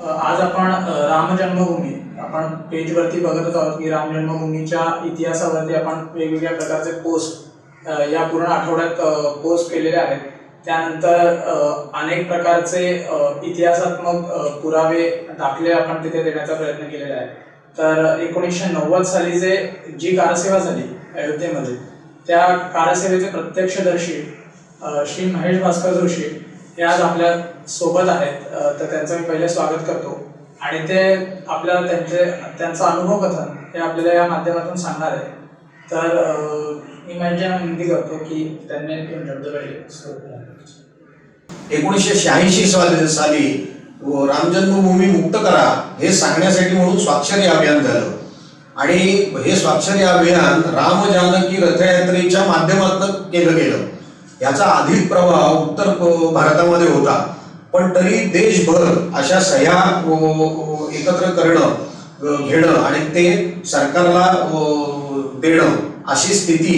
आज आपण राम जन्मभूमी आपण पेजवरती बघत आहोत की राम जन्मभूमीच्या इतिहासावरती आपण वेगवेगळ्या प्रकारचे पोस्ट या पूर्ण आठवड्यात पोस्ट केलेले आहेत. त्यानंतर अनेक प्रकारचे इतिहासात्मक पुरावे दाखले आपण तिथे देण्याचा प्रयत्न केलेला आहे. तर 1990 साली जी कारसेवा झाली अयोध्येमध्ये, त्या कारसेवेचे प्रत्यक्षदर्शी श्री महेश भास्कर जोशी हे आज आपल्या सोबत आहेत. तर त्यांचं मी पहिले स्वागत करतो आणि ते आपल्याला त्यांचा अनुभव कथन हे आपल्याला या माध्यमातून सांगणार आहे. तर मी माझ्या विनंती करतो की त्यांनी दोन शब्द पहिले. 1986 साली राम जन्मभूमी मुक्त करा हे सांगण्यासाठी म्हणून स्वाक्षरी अभियान झालं आणि हे स्वाक्षरी अभियान राम जानकी रथयात्रेच्या माध्यमातून केलं गेलं. याचा अधिक प्रभाव उत्तर भारतामध्ये होता, पण तरी देशभर अशा सह्या एकत्र करणं घेणं आणि ते सरकारला देणं अशी स्थिती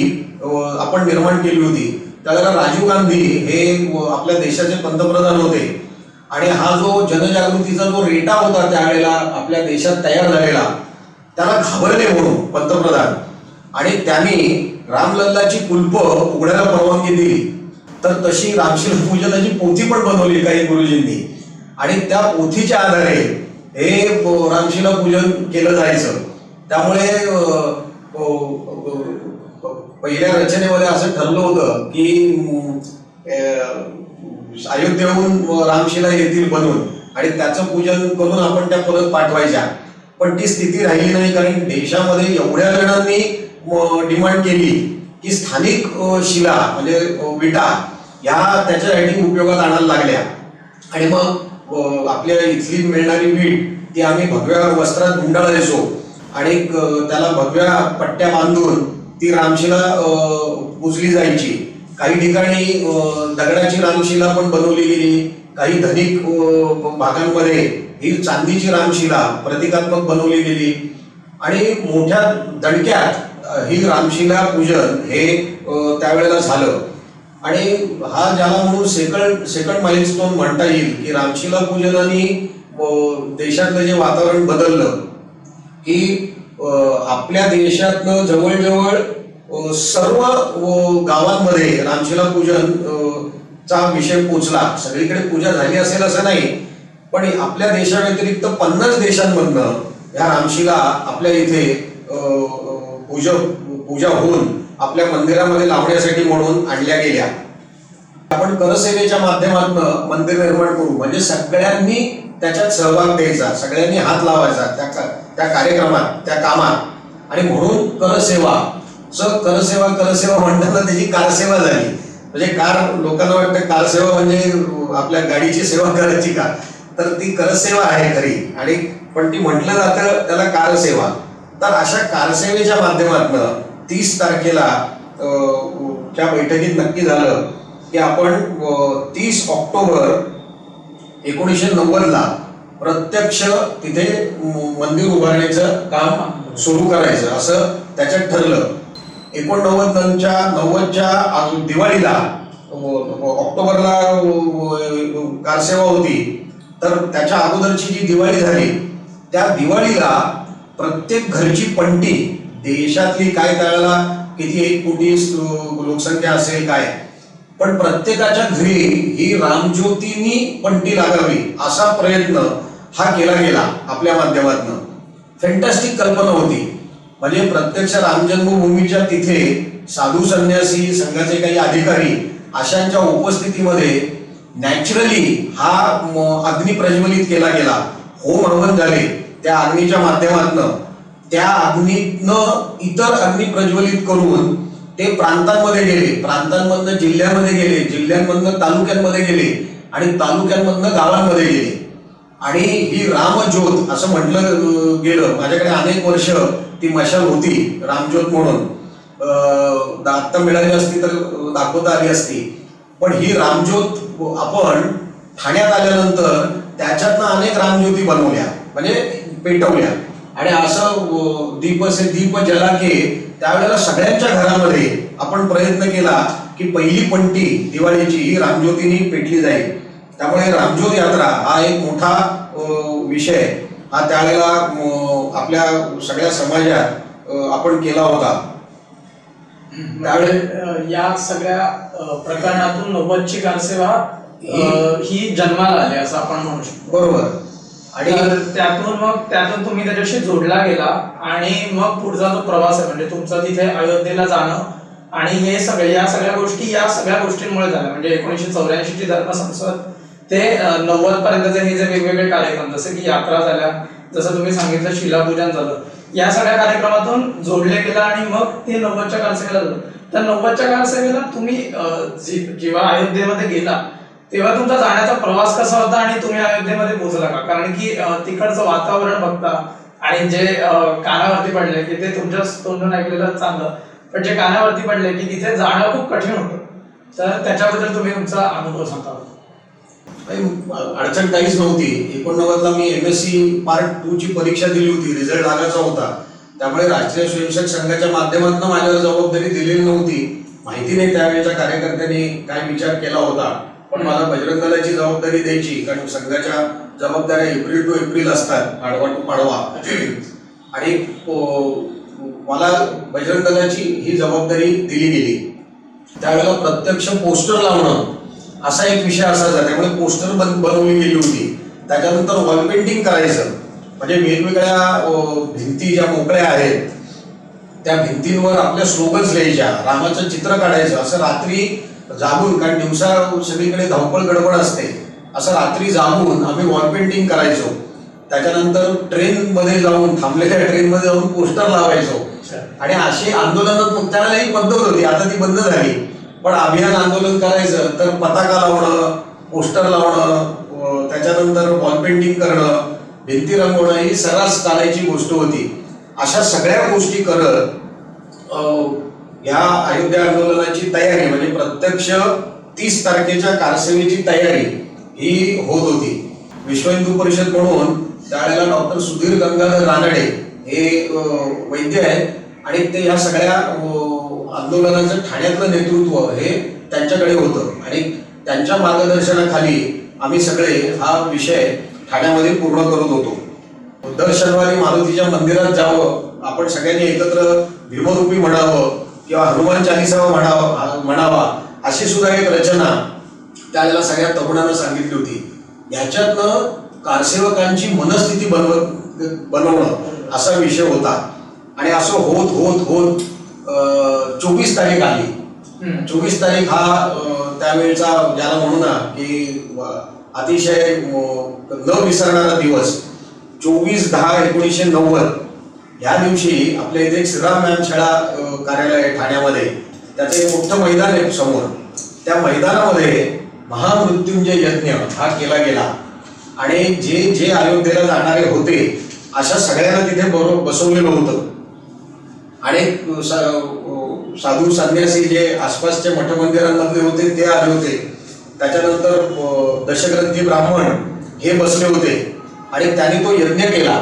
आपण निर्माण केली होती. त्यावेळेला राजीव गांधी हे आपल्या देशाचे पंतप्रधान होते आणि हा जो जनजागृतीचा जो रेटा होता त्यावेळेला आपल्या देशात तयार झालेला, त्याला घाबरले म्हणून पंतप्रधान आणि त्यांनी रामलल्लाची कुलप उघडायला परवानगी दिली. तर तशी रामशिला पूजनाची पोथी पण बनवली काही गुरुजींनी आणि त्या पोथीच्या आधारे हे रामशिला पूजन केलं जायचं. त्यामुळे पहिल्या रचनेमध्ये असं ठरलं होतं की अयोध्येहून रामशिला येतील बनवून आणि त्याचं पूजन करून आपण त्या परत पाठवायच्या, पण ती स्थिती राहिली नाही. कारण देशामध्ये एवढ्या जणांनी डिमांड केली की स्थानिक शिला म्हणजे विटा या त्याच्यासाठी उपयोगात आणायला लागल्या आणि मग आपल्या इथली मिळणारी वीट ती आम्ही भगव्या वस्त्रात गुंडाळायचो आणि त्याला भगव्या पट्ट्या बांधून ती रामशिला पुजली जायची. काही ठिकाणी दगडाची रामशिला पण बनवली गेली, काही धनिक भागांमध्ये ही चांदीची रामशिला प्रतिकात्मक बनवली गेली आणि मोठ्या दणक्यात ही रामशिला पूजन हे त्यावेळेला झालं. आणि हा ज्याला म्हणून सेकंड माइलस्टोन म्हणता येईल की रामशिला पूजनाने देशातलं जे वातावरण बदललं की आपल्या देशातनं जवळजवळ सर्व गावांमध्ये रामशिला पूजन चा विषय पोचला. सगळीकडे पूजा झाली असेल असं नाही, पण आपल्या देशाव्यतिरिक्त 50 देशांमधनं ह्या रामशिला आपल्या इथे पूजा होऊन आपल्या मंदिरामध्ये लावण्यासाठी म्हणून आणल्या गेल्या. आपण करसेवेच्या माध्यमातून मंदिर निर्माण करू म्हणजे सगळ्यांनी त्याच्यात सहभाग द्यायचा, सगळ्यांनी हात लावायचा त्या कार्यक्रमात त्या कामात आणि म्हणून करसेवा म्हणताना त्याची कारसेवा झाली. म्हणजे कार लोकांना वाटतं कारसेवा म्हणजे आपल्या गाडीची सेवा करायची का, तर ती करसेवा आहे खरी आणि पण ती म्हटलं जातं त्याला कारसेवा. तर अशा कारसेवेच्या माध्यमातून 30 तारखेला त्या बैठकीत नक्की झालं की आपण 30 ऑक्टोबर 1990 प्रत्यक्ष तिथे मंदिर उभारण्याचं काम सुरू करायचं असं त्याच्यात ठरलं. 89च्या दिवाळीला ऑक्टोबरला कारसेवा होती, तर त्याच्या अगोदरची जी दिवाळी झाली त्या दिवाळीला प्रत्येक घरची पंटी देशातली काय त्यावेळेला किती 1 कोटी लोकसंख्या असेल काय, पण प्रत्येकाच्या घरी ही रामज्योतींनी पंटी लागावी असा प्रयत्न हा केला गेला आपल्या माध्यमातून. फॅन्टॅस्टिक कल्पना होती. म्हणजे प्रत्यक्ष राम जन्मभूमीच्या तिथे साधू संन्यासी संघाचे काही अधिकारी अशांच्या उपस्थितीमध्ये नॅचरली हा अग्नी प्रज्वलित केला गेला. होम हवन झाले त्या अग्नीच्या माध्यमातून. त्या अग्नीतनं इतर अग्नी प्रज्वलित करून ते प्रांतांमध्ये गेले, प्रांतांमधनं जिल्ह्यामध्ये गेले, जिल्ह्यांमधनं तालुक्यांमध्ये गेले आणि तालुक्यांमधनं गावांमध्ये गेले. आणि ही रामज्योत असं म्हटलं गेलं. माझ्याकडे अनेक वर्ष ती मशाल होती रामज्योत म्हणून, आत्ता मिळाली असती तर दाखवता आली असती. पण ही रामज्योत आपण ठाण्यात आल्यानंतर त्याच्यातनं अनेक रामज्योती बनवल्या म्हणजे पेटवल्या आणि असं दीप जलाके त्यावेळेला सगळ्यांच्या घरामध्ये आपण प्रयत्न केला की पहिली पंटी दिवाळीची ही रामज्योतीने पेटली जाईल. त्यामुळे रामज्योत यात्रा हा एक मोठा विषय हा त्यावेळेला आपल्या सगळ्या समाजात आपण केला होता. त्यावेळेस या सगळ्या प्रकरणातून 90ची कारसेवा ही जन्माला आली असं आपण म्हणू शकतो. बरोबर. आणि त्यातून तुम्ही त्याच्याशी जोडला गेला आणि मग पुढचा जो प्रवास आहे म्हणजे तुमचा तिथे अयोध्येला जाणं आणि हे सगळे या सगळ्या गोष्टींमुळे झाल्या. म्हणजे 1984 ची धर्म संसद ते 90 पर्यंतचे हे जे वेगवेगळे कार्यक्रम जसे की यात्रा झाल्या, जसं तुम्ही सांगितलं शिलापूजन झालं, या सगळ्या कार्यक्रमातून जोडले गेला आणि मग ते 90च्या कारसेवेला झालं. तर 90च्या कारसेवेला तुम्ही जेव्हा अयोध्येमध्ये गेला तेव्हा तुमचा जाण्याचा प्रवास कसा होता आणि तुम्ही अयोध्येमध्ये पोहोचला का? कारण की तिकडचं वातावरण बघता आणि जे कानावरती पडले की ते तुमच्या तोंडून ऐकलेलं चांगलं, पण जे कानावरती पडले की तिथे जाणं खूप कठीण होतं. तर त्याच्याबद्दल तुम्ही तुमचा अनुभव सांगा. अडचण काहीच नव्हती. 89ला मी MSc पार्ट 2 ची परीक्षा दिली होती, रिझल्ट लागायचा होता. त्यामुळे राष्ट्रीय स्वयंसेवक संघाच्या माध्यमातून माझ्यावर जबाबदारी दिलेली नव्हती. माहिती नाही त्यावेळेच्या कार्यकर्त्यांनी काय विचार केला होता, पण मला बजरंग दलाची जबाबदारी द्यायची, कारण संघाच्या जबाबदाऱ्या एप्रिल टू एप्रिल असतात, पाडवा टू पाडवा, आणि मला बजरंग दलाची ही जबाबदारी दिली गेली. त्यावेळेला प्रत्यक्ष पोस्टर लावणं असा एक विषय असायचा, त्यामुळे पोस्टर बनवली गेली होती. त्याच्यानंतर वॉल पेंटिंग करायचं, म्हणजे वेगवेगळ्या भिंती ज्या मोकळ्या आहेत त्या भिंतींवर आपल्या स्लोगन्स लिहायच्या, रामाचं चित्र काढायचं. असं रात्री जागून, कारण दिवसा सगळीकडे धावपळ गडबड असते, असं रात्री जागून आम्ही वॉल पेंटिंग करायचो. त्याच्यानंतर ट्रेनमध्ये जाऊन, थांबलेल्या ट्रेनमध्ये जाऊन पोस्टर लावायचो. आणि अशी आंदोलनात त्यावेळेला ही पद्धत होती, आता ती बंद झाली. पण अभियान आंदोलन करायचं तर पताका लावणं, पोस्टर लावणं, त्याच्यानंतर वॉल पेंटिंग करणं, भिंती रंगवणं ही सर्रास चालायची गोष्ट होती. अशा सगळ्या गोष्टी करत या अयोध्या आंदोलनाची तयारी, म्हणजे प्रत्यक्ष 30 तारखेच्या कारसेवेची तयारी ही होत होती. विश्व हिंदू परिषद म्हणून त्यावेळेला डॉक्टर सुधीर गंगाधर रानडे हे वैद्य आहेत आणि ते ह्या सगळ्या आंदोलनाचं ठाण्यातलं नेतृत्व हे त्यांच्याकडे होतं आणि त्यांच्या मार्गदर्शनाखाली आम्ही सगळे हा विषय ठाण्यामध्ये पूर्ण करत होतो. दर शनिवारी मारुतीच्या मंदिरात जावं, आपण सगळ्यांनी एकत्र भीमरूपी म्हणावं किंवा हनुमान चालिसा म्हणावा अशी सुद्धा एक रचना त्यावेळेला सगळ्या तरुणांना सांगितली होती. याच्यातनं कारसेवकांची मनस्थिती बनवणं असा विषय होता. आणि असं होत होत होत 24 तारीख आली. 24 तारीख हा त्यावेळेचा ज्याला म्हणू ना की अतिशय न विसरणारा दिवस. 24/10/1990 ह्या दिवशी आपल्या इथे एक श्रीराम मॅम शाळा कार्यालय आहे ठाण्यामध्ये, त्याचं एक मोठं मैदान आहे समोर. त्या मैदानामध्ये महामृत्युंजय यज्ञ हा केला गेला आणि जे जे अयोध्येला जाणारे होते अशा सगळ्यांना तिथे बसवलेलं होतं. अनेक साधू संन्यासी जे आसपासच्या मठ मंदिरांमधले होते ते आले होते. त्याच्यानंतर दशग्रंथी ब्राह्मण हे बसले होते आणि त्यांनी तो यज्ञ केला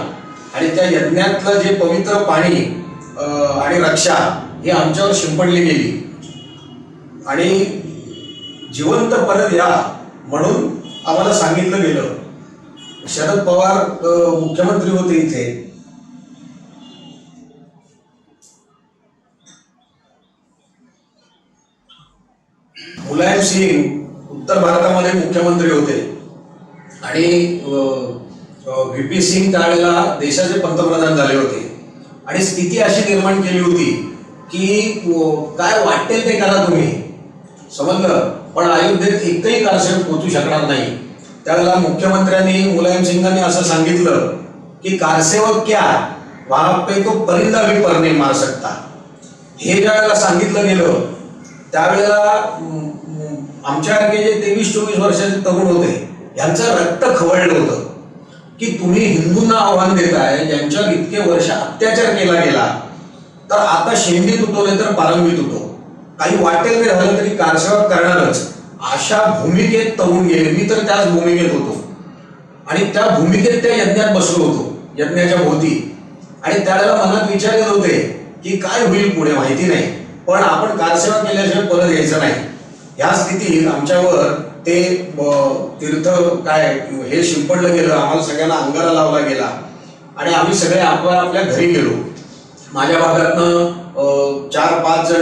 आणि त्या यज्ञातलं जे पवित्र पाणी आणि रक्षा ही आमच्यावर शिंपडली गेली आणि जिवंत परत या म्हणून आम्हाला सांगितलं गेलं. शरद पवार मुख्यमंत्री होते इथे. मुलायम सिंग उत्तर भारतामध्ये मुख्यमंत्री होते आणि VP सिंग त्यावेळेला देशाचे पंतप्रधान झाले होते. आणि स्थिती अशी निर्माण केली होती की काय वाटेल ते करा तुम्ही, समजलं, पण अयोध्येत एकही कारसेवक पोहोचू शकणार नाही. त्यावेळेला मुख्यमंत्र्यांनी मुलायम सिंगांनी असं सांगितलं की कारसेवक क्या, वहां पे तो परिंदा भी पर नहीं मार सकता. हे ज्या वेळेला सांगितलं गेलं त्यावेळेला आमच्यासारखे जे 23-24 वर्षाचे तरुण होते यांचं रक्त खवळलं होतं की तुम्ही हिंदूंना आव्हान देताय ज्यांच्यावर इतके वर्ष अत्याचार केला गेला, तर आता शेंडी तुटो नाही तर पारंबी तुटो, काही वाटेल नाही झालं तरी कारसेवा करणारच, अशा भूमिकेत तरुण गेले. मी तर त्याच भूमिकेत होतो आणि त्या भूमिकेत त्या यज्ञात बसलो होतो, यज्ञाच्या भोवती. आणि त्यावेळेला मनात विचार येत होते की काय होईल पुढे माहिती नाही, पण आपण कारसेवा केल्याशिवाय परत यायचं नाही. ह्या स्थितीत आमच्यावर ते तीर्थ काय हे शिंपडलं गेलं, आम्हाला सगळ्यांना अंगारा लावला गेला आणि आम्ही सगळे आपल्या घरी गेलो. माझ्या भागातनं 4-5 जण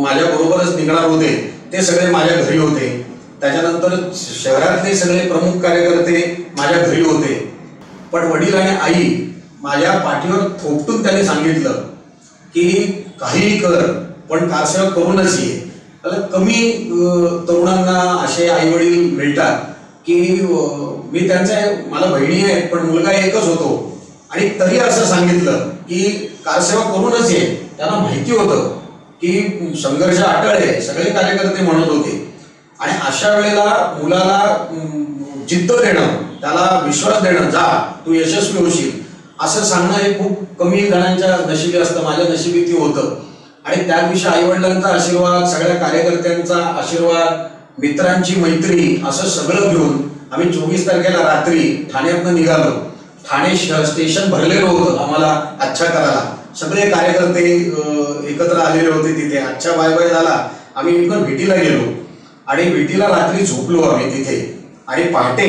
माझ्या बरोबरच निघणार होते, ते सगळे माझ्या घरी होते. त्याच्यानंतर शहरातले सगळे प्रमुख कार्यकर्ते माझ्या घरी होते. पण वडील आणि आई माझ्या पाठीवर थोपटून त्यांनी सांगितलं की काहीही कर पण कारसेवा करूनच ये. कमी तरुणांना असे आई वडील मिळतात की मी मला बहिणी आहेत पण मुलगा एकच होतो आणि तरी असं सांगितलं की कारसेवा करूनच ये. त्यांना माहिती होतं की संघर्ष अटळ आहे, सगळे कार्यकर्ते म्हणत होते. आणि अशा वेळेला मुलाला जिद्द देणं, त्याला विश्वास देणं, जा तू यशस्वी होशील, असं सांगणं हे खूप कमी जणांच्या नशिबी असतं. माझ्या नशिबी ती होतं. आणि त्या दिवशी आई वडिलांचा आशीर्वाद, सगळ्या कार्यकर्त्यांचा आशीर्वाद, मित्रांची मैत्री, असं सगळं घेऊन आम्ही 24 तारखेला रात्री ठाण्यातनं निघालो. ठाणे स्टेशन भरलेलं होतं आम्हाला अच्छा करायला. सगळे कार्यकर्ते एकत्र आलेले होते तिथे. अच्छा बाय बाय झाला, आम्ही इथनं भेटीला गेलो आणि भेटीला रात्री झोपलो आम्ही तिथे. आणि पहाटे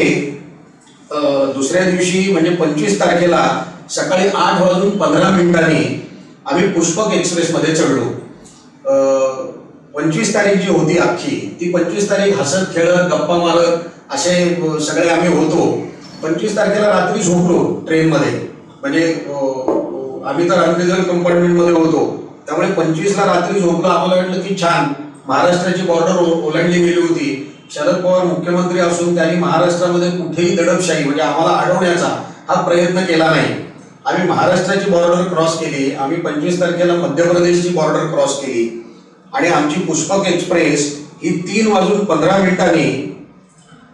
दुसऱ्या दिवशी म्हणजे 25 तारखेला सकाळी 8:15 आम्ही पुष्पक एक्सप्रेसमध्ये चढलो. 25 तारीख जी होती अख्खी, ती 25 तारीख हसत खेळत गप्पा मारत असे सगळे आम्ही होतो. 25 तारखेला रात्री झोपलो ट्रेनमध्ये. म्हणजे आम्ही तर अनरिझर्व कंपार्टमेंटमध्ये होतो, त्यामुळे 25ला रात्री झोपलो. आम्हाला वाटलं की छान, महाराष्ट्राची बॉर्डर ओलांडली गेली होती. शरद पवार मुख्यमंत्री असून त्यांनी महाराष्ट्रामध्ये कुठेही दडपशाही म्हणजे आम्हाला अडवण्याचा हा प्रयत्न केला नाही. आम्ही महाराष्ट्राची बॉर्डर क्रॉस केली. आम्ही 25 तारखेला मध्य प्रदेशची बॉर्डर क्रॉस केली आणि आमची पुष्पक एक्सप्रेस ही 3:15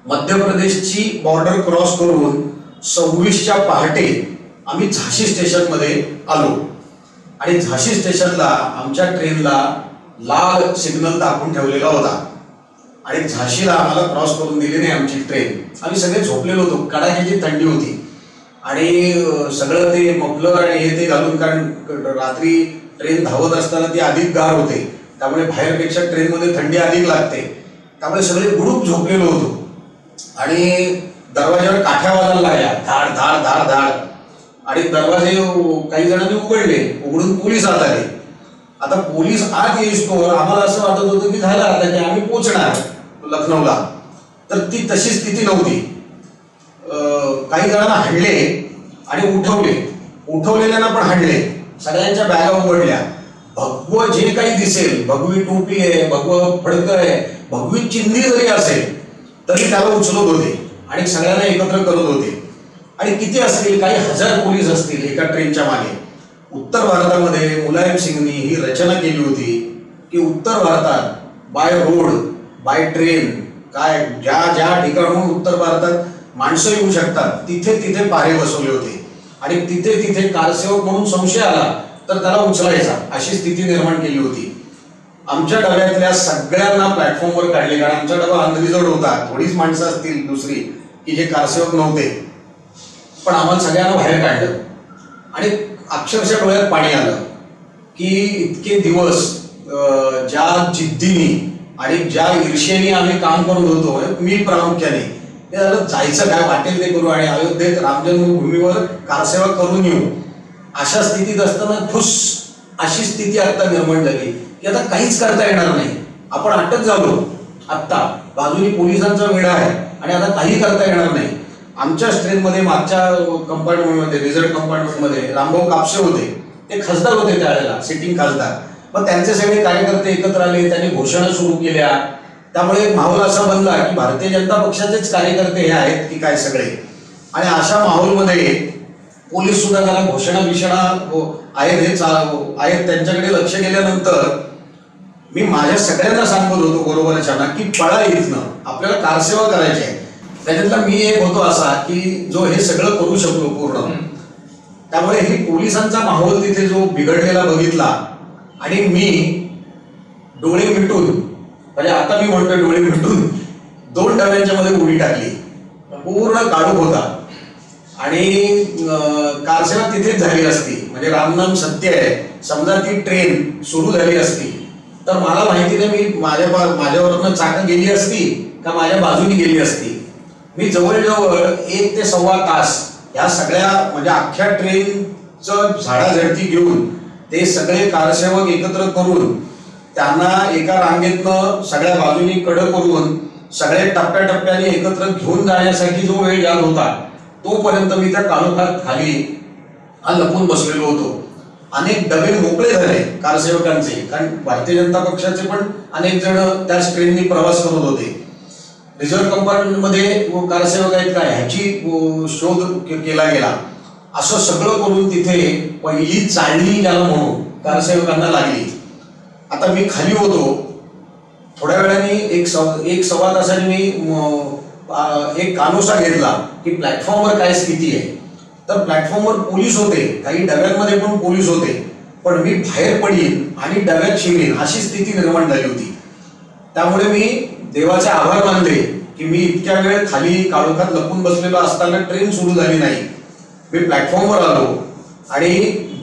मध्य प्रदेशची बॉर्डर क्रॉस करून 26च्या पहाटे आम्ही झाशी स्टेशनमध्ये आलो. आणि झाशी स्टेशनला आमच्या ट्रेनला लाल सिग्नल दाखवून ठेवलेला होता आणि झाशीला आम्हाला क्रॉस करून दिली नाही आमची ट्रेन. आम्ही सगळे झोपलेलो होतो, कडाक्याची थंडी होती आणि सगळं ते मफलर आणि हे ते घालून, कारण रात्री ट्रेन धावत असताना ती अधिक गार होते, त्यामुळे बाहेरपेक्षा ट्रेनमध्ये थंडी अधिक लागते. त्यामुळे सगळे गुडूप झोपलेलो होतो आणि दरवाजावर काठ्या वाजायला लागल्या, धाड धाड धाड धाड. आणि दरवाजे काही जणांनी उघडले, उघडून पोलीस आत आले. आता पोलीस आत येईस्तोवर आम्हाला असं वाटत होतं की झालं आता की आम्ही पोचणार लखनौला. तर ती तशी स्थिती नव्हती. काही जणांना हाणले आणि उठवलेल्यांना पण हाणले. सगळ्यांच्या बॅगा उघडल्या. भगवं जे काही दिसेल, भगवी टोपी आहे, भगवं फडकं आहे, भगवी चिंधी जरी असेल तरी त्याला उचलत होते आणि सगळ्यांना एकत्र करत होते. आणि किती असतील, काही हजार पोलीस असतील एका ट्रेनच्या मागे. उत्तर भारतामध्ये मुलायम सिंगनी ही रचना केली होती की उत्तर भारतात बाय रोड, बाय ट्रेन, काय ज्या ज्या ठिकाणून उत्तर भारतात माणसं येऊ शकतात तिथे तिथे पारे बसवले होते आणि तिथे तिथे कारसेवक म्हणून संशय आला तर त्याला उचलायचा, अशी स्थिती निर्माण केली होती. आमच्या डब्यातल्या सगळ्यांना प्लॅटफॉर्मवर काढले, कारण आमचा डबा अनरिझर्व्ड होता. थोडीच माणसं असतील दुसरी की जे कारसेवक नव्हते, पण आम्हाला सगळ्यांना बाहेर काढलं. आणि अक्षरशः डोळ्यात पाणी आलं की इतके दिवस ज्या जिद्दीने आणि ज्या ईर्षेने आम्ही काम करत होतो, मी प्रामुख्याने, ते झालं जायचं काय वाटेल ते करू आणि अयोध्येत राम जन्मभूमीवर कारसेवा करून येऊ. अशा स्थितीत असताना खुश अशी स्थिती आता निर्माण झाली की आता काहीच करता येणार नाही. आपण अटक झालो, आत्ता बाजूनी पोलिसांचा वेढा आहे आणि आता काही करता येणार नाही. आमच्या ट्रेनमध्ये मागच्या कंपार्टमेंटमध्ये, रिझर्व्ह कंपार्टमेंटमध्ये रामभाऊ कापसे होते. ते खासदार होते त्यावेळेला, सिटिंग खासदार. मग त्यांचे सगळे कार्यकर्ते एकत्र आले, त्यांनी घोषणा सुरू केल्या. त्यामुळे माहोल असा बनला की भारतीय जनता पक्षाचेच कार्यकर्ते हे आहेत की काय सगळे. आणि अशा माहोलमध्ये पोलीस सुद्धा त्याला घोषणा आहेत त्यांच्याकडे लक्ष गेल्यानंतर मी माझ्या सगळ्यांना सांगत होतो बरोबरच्या ना की पळा इथनं, आपल्याला कारसेवा करायची आहे. त्याच्यातला मी एक होतो असा की जो हे सगळं करू शकतो पूर्ण. त्यामुळे हे पोलिसांचा माहोल तिथे जो बिघडलेला बघितला आणि मी डोळे मिटून, म्हणजे आता मी म्हणतो डोळे मिटून 2 डब्यांच्या मध्ये उडी टाकली. पूर्ण काढूक होता आणि कारसेवा तिथेच झाली असती, म्हणजे रामनाम सत्य आहे. समजा ती ट्रेन सुरू झाली असती तर मला माहिती नाही मी माझ्यावरनं चाकं गेली असती का माझ्या बाजूने गेली असती. मी जवळजवळ 1 ते सव्वा तास ह्या सगळ्या म्हणजे अख्ख्या ट्रेनचं झाडाझडती घेऊन ते सगळे कारसेवक एकत्र करून त्यांना एका रांगेतनं सगळ्या बाजूनी कडं करून सगळे टप्प्याटप्प्याने एकत्र घेऊन जाण्यासाठी जो वेळ जात होता तोपर्यंत मी त्या काळोखात खाली लपून बसलेलो होतो. अनेक डबे मोकळे झाले कारसेवकांचे, कारण भारतीय जनता पक्षाचे पण अनेक जण त्याच ट्रेननी प्रवास करत होते. रिझर्व्ह कंपार्टमेंटमध्ये कारसेवक आहेत काय ह्याची शोध केला गेला. असं सगळं करून तिथे पहिली चाळणी ज्याला म्हणून कारसेवकांना लागली. आता मी खाली होतो. थोड्या वेळाने एक सव्वा तासाने मी एक कानोसा घेतला की प्लॅटफॉर्मवर काय स्थिती आहे. तर प्लॅटफॉर्मवर पोलीस होते, काही डब्यांमध्ये पण पोलीस होते, पण मी बाहेर पडीन आणि डब्यात शिरीन अशी स्थिती निर्माण झाली होती. त्यामुळे मी देवाचे आभार मानले की मी इतक्या वेळ खाली काळोखात लपून बसलेलो असताना ट्रेन सुरू झाली नाही. मी प्लॅटफॉर्मवर आलो आणि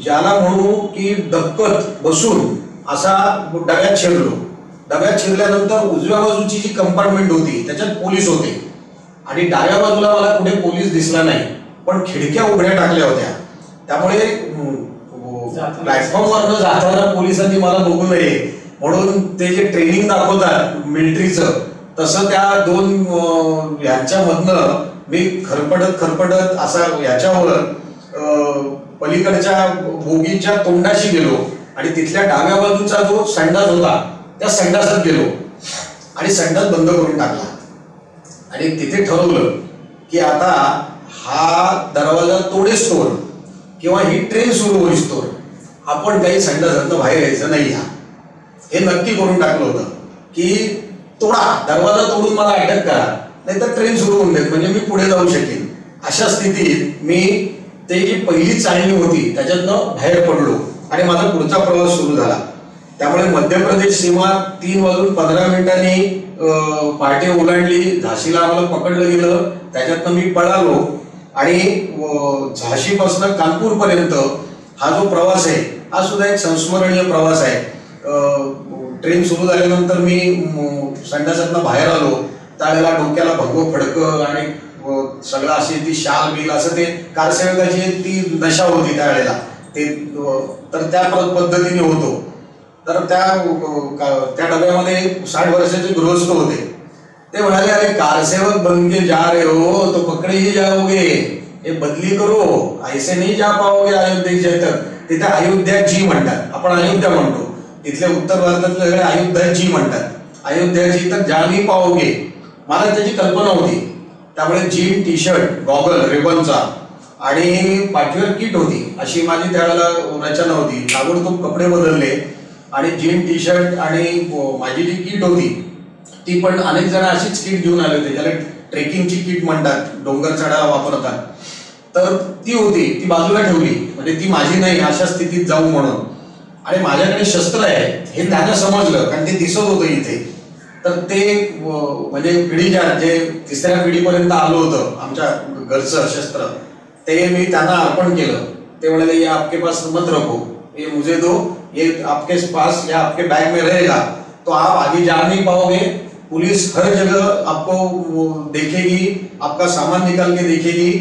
ज्याला म्हणू की दक्कत बसून असा डब्यात शिरलो. डब्यात शिरल्यानंतर उजव्या बाजूची जी कंपार्टमेंट होती त्याच्यात पोलीस होते आणि डाव्या बाजूला मला कुठे पोलीस दिसला नाही, पण खिडक्या उघड्या टाकल्या होत्या. त्यामुळे प्लॅटफॉर्मवरनं जाताना पोलिसांनी मला बघू नये म्हणून ते जे ट्रेनिंग दाखवतात मिलिटरीचं तसं त्या 2 ह्यांच्यामधनं मी खरपटत असा ह्याच्यावर पलीकडच्या बोगीच्या तोंडाशी गेलो आणि तिथल्या डाव्या बाजूचा जो संडास होता त्या संडासात गेलो आणि संडास बंद करून टाकला. आणि तिथे ठरवलं की आता हा दरवाजा तोडेस्तोवर किंवा ही ट्रेन सुरू होईस्तोवर आपण काही संडासातनं बाहेर यायचं नाही. हे नक्की करून टाकलं होतं की तोडा, दरवाजा तोडून मला अटक करा, नाहीतर ट्रेन सुरू होऊन देत म्हणजे मी पुढे जाऊ शकेन. अशा स्थितीत मी ते जी पहिली चाळणी होती त्याच्यातनं बाहेर पडलो आणि माझा पुढचा प्रवास सुरू झाला. त्यामुळे मध्य प्रदेश सीमा 3:15 पार्टी ओलांडली. झाशीला आम्हाला पकडलं गेलं. त्याच्यातनं मी पळालो आणि झाशीपासून कानपूरपर्यंत हा जो प्रवास आहे हा सुद्धा एक संस्मरणीय प्रवास आहे. ट्रेन सुरू झाल्यानंतर मी संडासातनं बाहेर आलो. त्यावेळेला डोक्याला भगवं फडकं आणि सगळं अशी ती शाल बिल असं ते कारसेवकाची ती नशा होती त्यावेळेला ते. तर त्या पद्धतीने होतो. तर त्या डब्यामध्ये 60 वर्षाचे गृहस्थ होते. ते म्हणाले अरे कारसेवक बन के जा रहे हो तो पकडे ही जाओगे, हे बदली करो, ऐसे नहीं जा पाओगे अयोध्या तक. तिथे अयोध्या जी म्हणतात, आपण अयोध्या म्हणतो, तिथले उत्तर भारतातले सगळे अयोध्या जी म्हणतात. अयोध्या जी तक जा नहीं पाओगे. मला त्याची कल्पना होती. त्यामुळे जीन, टी शर्ट, गॉगल रेबनचा आणि पाठीवर किट होती अशी माझी त्यावेळेला रचना होती. ताबडतोब कपडे बदलले आणि जीन, टी शर्ट आणि माझी जी किट होती ती पण अनेक जण अशीच किट घेऊन आले होते, ज्याला ट्रेकिंगची किट म्हणतात, डोंगर चढायला वापरतात. तर ती होती, ती बाजूला ठेवली म्हणजे ती माझी नाही अशा स्थितीत जाऊ म्हणून. आणि माझ्याकडे शस्त्र आहे हे त्यांना समजलं कारण ते दिसत होतं इथे. तर ते म्हणजे पिढीच्या जे 3ऱ्या पिढीपर्यंत आलं होतं आमच्या घरचं शस्त्र ते मी त्यांना अर्पण केलं. ते म्हणाले ये आपके पास मत रखो, ये मुझे दो, ये आपके पास या आपके बैग में रहेगा, तो आप आगे जा नहीं पाओगे. पुलिस हर जगह आपको देखेगी, आपका सामान निकाल के देखेगी.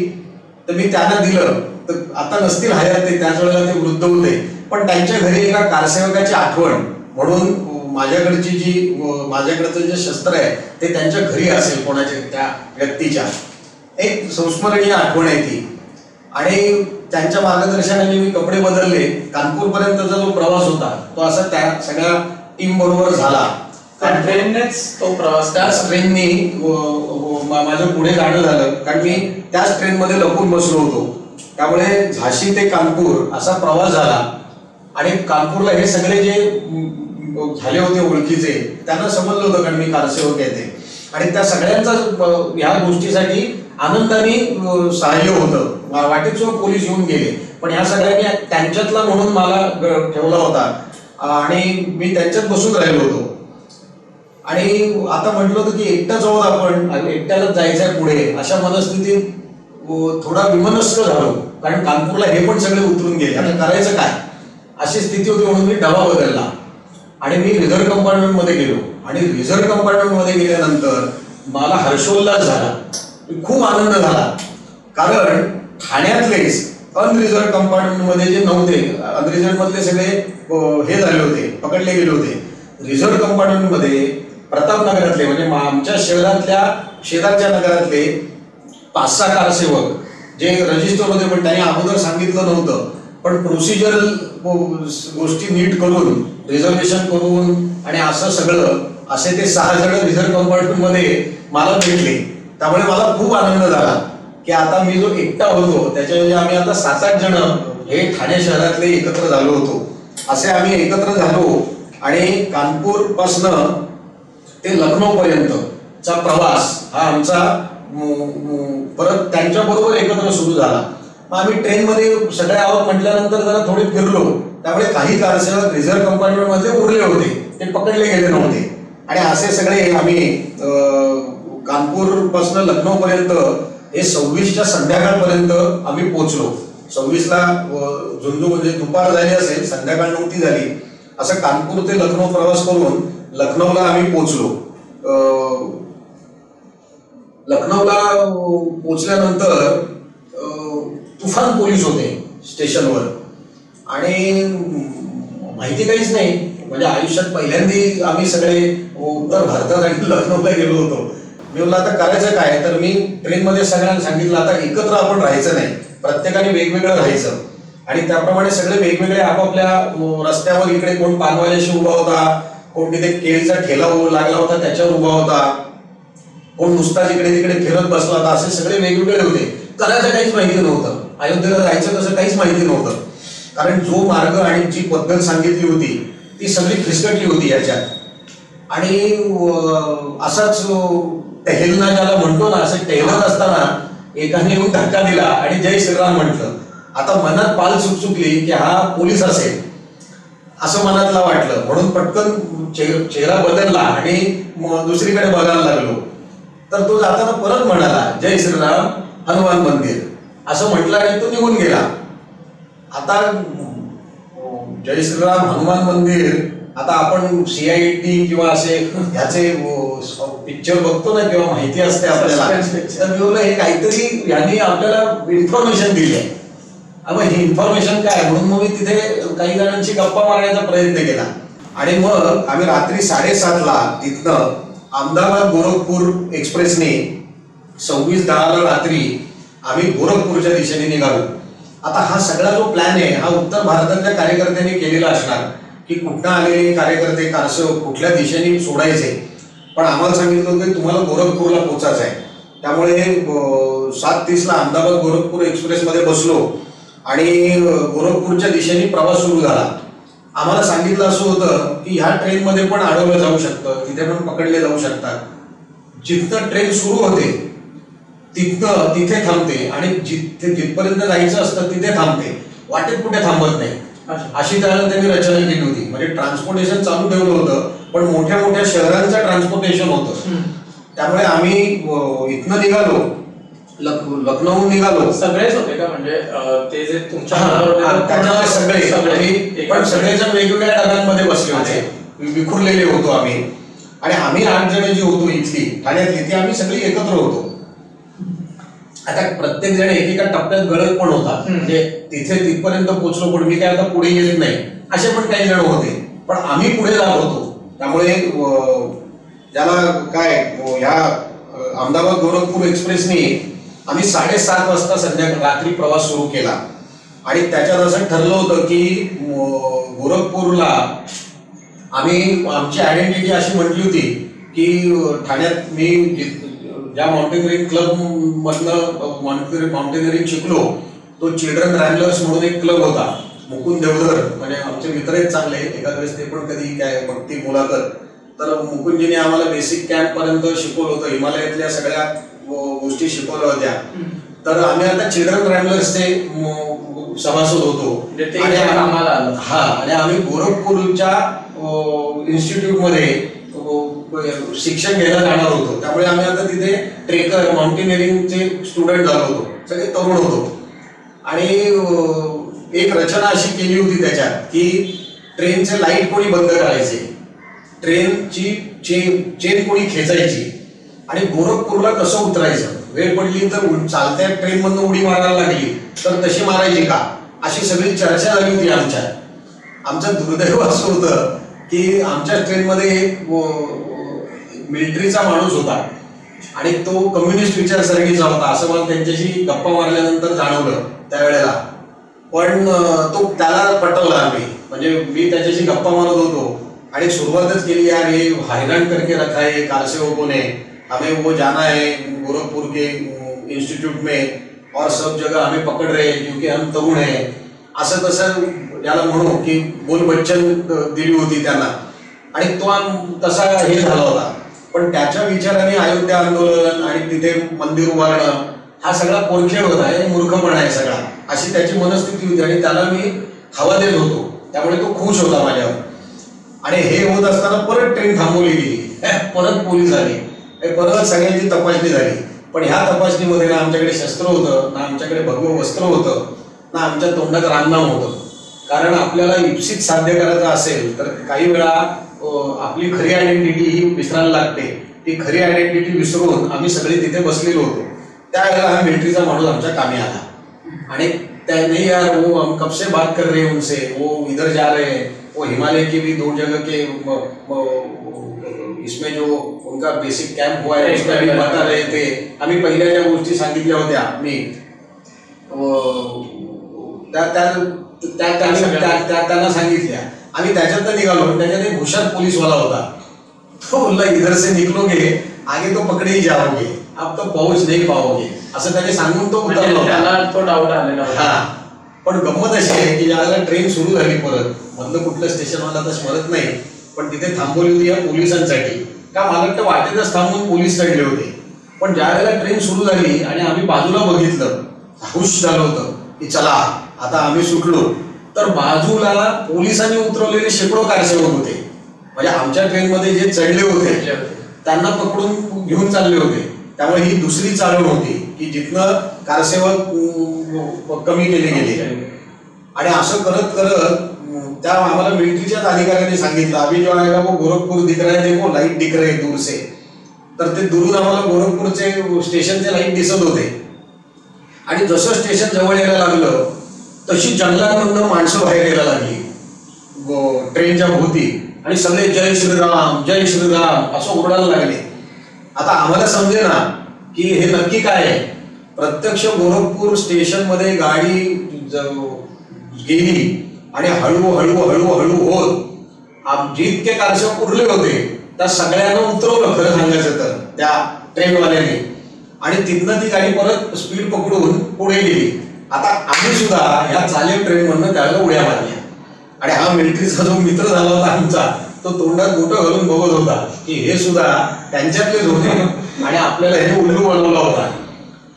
तर मी त्यांना दिलं. तर आता नसतील हयात ते, त्याच वेळेला ते वृद्ध होते, पण त्यांच्या घरी एका कारसेवकाची आठवण म्हणून माझ्याकडचं जे शस्त्र आहे ते त्यांच्या घरी असेल कोणाच्या त्या व्यक्तीच्या, एक संस्मरणीय आठवण आहे ती. आणि त्यांच्या मार्गदर्शनाने मी कपडे बदलले. कानपूरपर्यंतचा जो प्रवास होता तो असा त्या सगळ्या टीम बरोबर झाला. ट्रेननेच तो प्रवास, त्याच ट्रेननी माझं पुढे जाणं झालं कारण मी त्याच ट्रेनमध्ये लपून बसलो होतो. त्यामुळे झाशी ते कानपूर असा प्रवास झाला. आणि कानपूरला हे सगळे जे झाले होते ओळखीचे त्यांना समजलं होतं कारण मी कारसेवक येते आणि त्या सगळ्यांचा ह्या गोष्टीसाठी आनंदाने सहाय्य होतं. वाटेत सुद्धा पोलीस येऊन गेले, पण ह्या सगळ्यांनी त्यांच्यातला म्हणून मला ठेवला होता आणि मी त्यांच्यात बसून राहिलो होतो. आणि आता म्हटलं होतं की एकटाच आहोत आपण, एकट्यालाच जायचंय पुढे, अशा मनस्थितीत थोडा विमनस्क झालो कारण कानपूरला हे पण सगळे उतरून गेले. आता करायचं काय अशी स्थिती होती म्हणून मी डबा बदलला आणि मी रिझर्व्ह कंपार्टमेंटमध्ये गेलो आणि रिझर्व्ह कंपार्टमेंटमध्ये गेल्यानंतर मला हर्षोल्लास झाला, खूप आनंद झाला. कारण ठाण्यातलेच अनरिझर्व्ह कंपार्टमेंटमध्ये जे नव्हते, अनरिझर्व्ह मधले सगळे हे झाले होते, पकडले गेले होते. रिझर्व्ह कंपार्टमेंटमध्ये प्रतापनगरातले म्हणजे आमच्या शहरातल्या शेजारच्या नगरातले 5-6 कारसेवक जे रजिस्टर होते, पण त्यांनी अगोदर सांगितलं नव्हतं, पण प्रोसिजरल गोष्टी नीट करून रिझर्वेशन करून आणि असं सगळं असे ते 6 जण रिझर्व्ह कंपार्टमेंटमध्ये मला भेटले. त्यामुळे मला खूप आनंद झाला की आता मी जो एकटा होतो त्याच्याऐवजी आम्ही आता 7-8 जण हे ठाणे शहरातले एकत्र झालो होतो. असे आम्ही एकत्र झालो आणि कानपूर पासनं ते लखनौ पर्यंतचा प्रवास हा आमचा परत त्यांच्या बरोबर एकत्र सुरू झाला. मग आम्ही ट्रेनमध्ये सगळे आहोत म्हटल्यानंतर जरा थोडे फिरलो, त्यामुळे काही कारसेवक रिझर्व्ह कंपार्टमेंट मध्ये उरले होते, ते पकडले गेले नव्हते. आणि असे सगळे आम्ही कानपूर पासून लखनौ पर्यंत हे 26च्या संध्याकाळपर्यंत आम्ही पोहोचलो. 26ला झुंजू म्हणजे दुपार झाली असेल, संध्याकाळ 9 झाली. असं कानपूर ते लखनौ प्रवास करून लखनौला आम्ही पोहोचलो. लखनौला पोहोचल्यानंतर तुफान पोलीस होते स्टेशनवर आणि माहिती काहीच नाही. म्हणजे आयुष्यात पहिल्यांदी आम्ही सगळे उत्तर भारतात आणि लखनौला गेलो होतो. मी म्हणलं आता करायचं काय, तर मी ट्रेनमध्ये सगळ्यांना सांगितलं आता एकत्र आपण राहायचं नाही, प्रत्येकाने वेगवेगळं राहायचं. आणि त्याप्रमाणे सगळे वेगवेगळे आपापल्या रस्त्यावर, इकडे कोण पानवाल्याशी उभा होता, कोण तिथे केळीचा ठेला लागला होता त्याच्यावर उभा होता, कोण नुसता जिकडे तिकडे फिरत बसला होता. असे सगळे वेगवेगळे होते. करायचं काहीच माहिती नव्हतं, अयोध्येला जायचं कसं काहीच माहिती नव्हतं. कारण जो मार्ग आणि जी पद्धत सांगितली होती ती सगळी फिसकटली होती याच्यात. आणि असाच टहेलना ज्याला म्हणतो ना, असं टहेलत असताना एकाने येऊन धक्का दिला आणि जय श्रीराम म्हटलं. आता मनात पाल चुकचुकली की हा पोलीस असेल असं मनातला वाटलं, म्हणून पटकन चेहरा बदलला आणि दुसरीकडे बघायला लागलो. तर तो जाताना परत म्हणाला जय श्रीराम हनुमान मंदिर असं म्हटलं आणि तो निघून गेला. आता जय श्रीराम हनुमान मंदिर, आता आपण CID किंवा असे ह्याचे पिक्चर बघतो ना किंवा माहिती असते आपल्याला, तर मी बोललो हे काहीतरी यांनी आपल्याला इन्फॉर्मेशन दिली आहे. मग ही इन्फॉर्मेशन काय, म्हणून मग मी तिथे काही जणांची गप्पा मारण्याचा प्रयत्न केला. आणि मग आम्ही रात्री 7:30ला तिथनं अहमदाबाद गोरखपूर एक्सप्रेसने 26/10 रात्री आम्ही गोरखपूरच्या दिशेने निघालो. आता हा सगळा जो प्लॅन आहे हा उत्तर भारतातल्या कार्यकर्त्यांनी केलेला असणार की कुठं आलेले कार्यकर्ते कारसेवक कुठल्या दिशेने सोडायचे. पण आम्हाला सांगितलं होतं की तुम्हाला गोरखपूरला पोहोचायचं आहे. त्यामुळे 7:30ला अहमदाबाद गोरखपूर एक्सप्रेसमध्ये बसलो आणि गोरखपूरच्या दिशेने प्रवास सुरू झाला. आम्हाला सांगितलं असं होतं की ह्या ट्रेनमध्ये पण अडवलं जाऊ शकतं, तिथे पण पकडले जाऊ शकतात. जिथं ट्रेन सुरू होते तिथे थांबते आणि जिथपर्यंत जायचं असतं तिथे थांबते, वाटेत कुठे थांबत नाही. अशी त्याला त्यांनी रचना केली होती. म्हणजे ट्रान्सपोर्टेशन चालू ठेवलं होतं, पण मोठ्या मोठ्या शहरांचं ट्रान्सपोर्टेशन होतं. त्यामुळे आम्ही इथनं निघालो, लखनौहून निघालो. सगळेच होते का, म्हणजे ते जे तुमच्या सगळे, पण सगळेजण वेगवेगळ्या डब्यांमध्ये बसले होते, विखुरलेले होतो आम्ही. आणि आम्ही 8 जण जी होतो इथली ठाण्यातली, ती आम्ही सगळी एकत्र होतो. आता प्रत्येक जण एकेका टप्प्यात गळत पण होता, म्हणजे तिथे तिथपर्यंत पोहोचलो, पण मी काय आता पुढे गेले नाही असे पण काही जण होते. पण आम्ही पुढे जात होतो. त्यामुळे ज्याला काय ह्या अहमदाबाद गोरखपूर एक्सप्रेसने आम्ही 7:30 वाजता संध्याकाळी रात्री प्रवास सुरू केला. आणि त्याच्यात असं ठरलं होतं की गोरखपूरला आम्ही आमची आयडेंटिटी अशी म्हटली होती की ठाण्यात मी ज्या माउंटेनरिंग क्लब मधनं माउंटेनरिंग शिकलो तो चिल्ड्रन रॅमलर्स म्हणून एक क्लब होता. मुकुंद देवधर म्हणजे आमचे मित्र आहेत चांगले, एखाद्या वेळेस ते पण कधी काय बघती मुलाखत. तर मुकुंदजीने आम्हाला बेसिक कॅम्प पर्यंत शिकवलं होतं, हिमालयातल्या सगळ्या गोष्टी शिकवल्या होत्या. तर आम्ही आता चिल्ड्रन रॅमलर्सचे सभासद होतो. हा, आणि आम्ही गोरखपूरच्या इन्स्टिट्यूट मध्ये शिक्षण घ्यायला जाणार होतो. त्यामुळे आम्ही आता तिथे ट्रेकर माउंटेनिअरिंगचे स्टुडंट झालो होतो, सगळे तरुण होतो. आणि एक रचना अशी केली होती त्याच्यात की ट्रेनचे लाईट कोणी बंद करायचे, ट्रेनची चेन कोणी खेचायची आणि गोरखपूरला कसं उतरायचं, वेळ पडली तर चालत्या ट्रेनमधून उडी मारायला लागली तर तशी मारायची का, अशी सगळी चर्चा झाली होती आमचं दुर्दैव असं होतं की आमच्या ट्रेनमध्ये एक मिलिटरीचा माणूस होता आणि तो कम्युनिस्ट विचारसरणीचा होता असं मला त्यांच्याशी गप्पा मारल्यानंतर जाणवलं त्यावेळेला. पण त्याला पटवला आम्ही, म्हणजे मी त्याच्याशी गप्पा मारत होतो आणि सुरुवातच केली, यार हे हैरान करके रखा है कारसेवकों ने, हमें वो जाना है गोरखपुर के इंस्टीट्यूट में और सब जगह हमें पकड़ रहे हैं क्योंकि हम तरुण है, असं तसं याला म्हणू की बोलबच्चन दिली होती त्यांना आणि तो तसा हे झाला होता. पण त्याच्या विचाराने अयोध्या आंदोलन आणि तिथे मंदिर उभारणं हा सगळा पोरखेड होता, हे मूर्खपणा आहे सगळा, अशी त्याची मनस्थिती होती आणि त्याला मी हवा देत होतो. त्यामुळे तो खुश होता माझ्यावर. आणि हे होत असताना परत ट्रेन थांबवली गेली, परत पोलीस आले, परत सगळ्यांची तपासणी झाली. पण ह्या तपासणीमध्ये ना आमच्याकडे शस्त्र होतं, ना आमच्याकडे भगवं वस्त्र होतं, ना आमच्या तोंडात रामनाम होतं. कारण आपल्याला इप्सित साध्य करायचं असेल तर काही वेळा आपली खरी आयडेंटिटी ही विसरायला लागते. ती खरी आयडेंटिटी विसरून आम्ही सगळे तिथे बसलेलो होतो. त्यावेळेला हा मिलिटरीचा माणूस आमच्या कामी आला आणि त्याने, यार वो हम कब से बात कर रहे हैं उनसे, वो इधर जा रहे हैं, वो हिमालय के भी 2 जगह के इसमें जो उनका बेसिक कैंप हुआ है उसका भी बता रहे थे. आम्ही पहिल्या ज्या गोष्टी सांगितल्या होत्या मी त्यांना सांगितल्या. आम्ही त्याच्यात निघालो. त्याच्यात एक हुशार पोलीसवाला होता. तो बोलला, इधर से निकलोगे आगे तो पकड़े ही जाओगे, अब तो पहुंच नहीं पाओगे, असं त्याने सांगून तो उतरला होता. तो डाऊट आलेला होता. पण गंमत अशी आहे की ज्यावेळेला ट्रेन सुरू झाली, परत मधलं कुठलं स्टेशन मला तर स्मरत नाही, पण तिथे थांबवली होती या पोलिसांसाठी. का मला वाटतं वाटेतच थांबून पोलीस चढले होते. पण ज्या वेळेला ट्रेन सुरू झाली आणि आम्ही बाजूला बघितलं, खुश झालं होतं की चला आता आम्ही सुटलो, तर बाजूला पोलिसांनी उतरवलेले शेकडो कारसेवक होते. म्हणजे आमच्या ट्रेनमध्ये जे चढले होते त्यांना पकडून घेऊन चालले होते. त्यामुळे ही दुसरी चालवण होती की जिथनं कारसेवक कमी केले गेले. आणि असं करत करत त्या आम्हाला मिलिटरीच्याच अधिकाऱ्यांनी सांगितलं, अभी जो आहे वो गोरखपूर दिख रहा है, देखो लाईट दिख रहे दूर से. तर ते दुरून आम्हाला गोरखपूरचे स्टेशनचे लाईट दिसत होते. आणि जसं स्टेशन जवळ यायला लागलं तशी जंगलांमधनं माणसं बाहेर यायला लागली ट्रेनच्या भोवती आणि सगळे जय श्रीराम जय श्रीराम असं ओरडायला लागले. आता आम्हाला समजे ना की हे नक्की काय आहे. प्रत्यक्ष गोरखपूर स्टेशन मध्ये गाडी गेली आणि हळूहळू हळूहळू होत जितके कारसेवक उरले होते त्या सगळ्यांना उतरवलं, खरं सांगायचं तर त्या ट्रेनवाल्याने. आणि तिथनं ती गाडी परत स्पीड पकडून पुढे गेली. आता आम्ही सुद्धा ह्या चालेल ट्रेन मधनं त्यावेळेला उड्या मारल्या. आणि हा मिलिटरीचा जो मित्र झाला होता आमचा, तो तोंडात बोटं घालून बघत होता की हे सुद्धा त्यांच्यातलेच होते आणि आपल्याला हे उल्लू बनवला होता.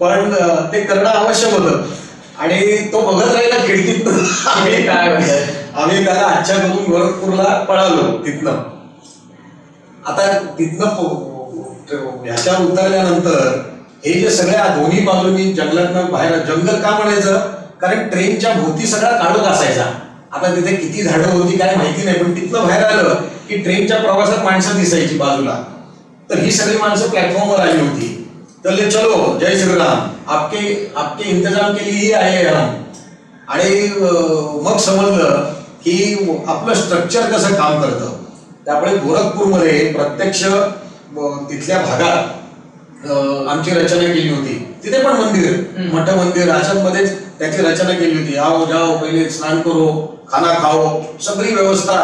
पण ते करणं आवश्यक होतं. आणि तो बघत राहिला खिडकीत. आम्ही त्याला अच्छा करून गोरखपूरला पळालो तिथनं. आता तिथनं ह्याच्यावर उतरल्यानंतर हे जे सगळ्या दोन्ही बाजूनी जंगलातनं बाहेर, जंगल का म्हणायचं, कारण ट्रेनच्या भोवती सगळा काळोख असायचा. आता तिथे किती झाडं होती काय माहिती नाही, पण तिथनं बाहेर आलं की ट्रेनच्या प्रवासात माणसं दिसायची बाजूला. तर ही सगळी माणसं प्लॅटफॉर्मवर आली होती. तर चलो जय श्रीराम, आपके इंतजाम के लिए आए हम. आणि मग समजलं की आपलं स्ट्रक्चर कसं काम करतं. त्यामुळे गोरखपूरमध्ये प्रत्यक्ष तिथल्या भागात आमची रचना केली होती. तिथे पण मंदिर, मोठं मंदिर, अशांमध्येच त्याची रचना केली होती. आओ जाओ, पहिले स्नान करो, खाना खाओ, सगळी व्यवस्था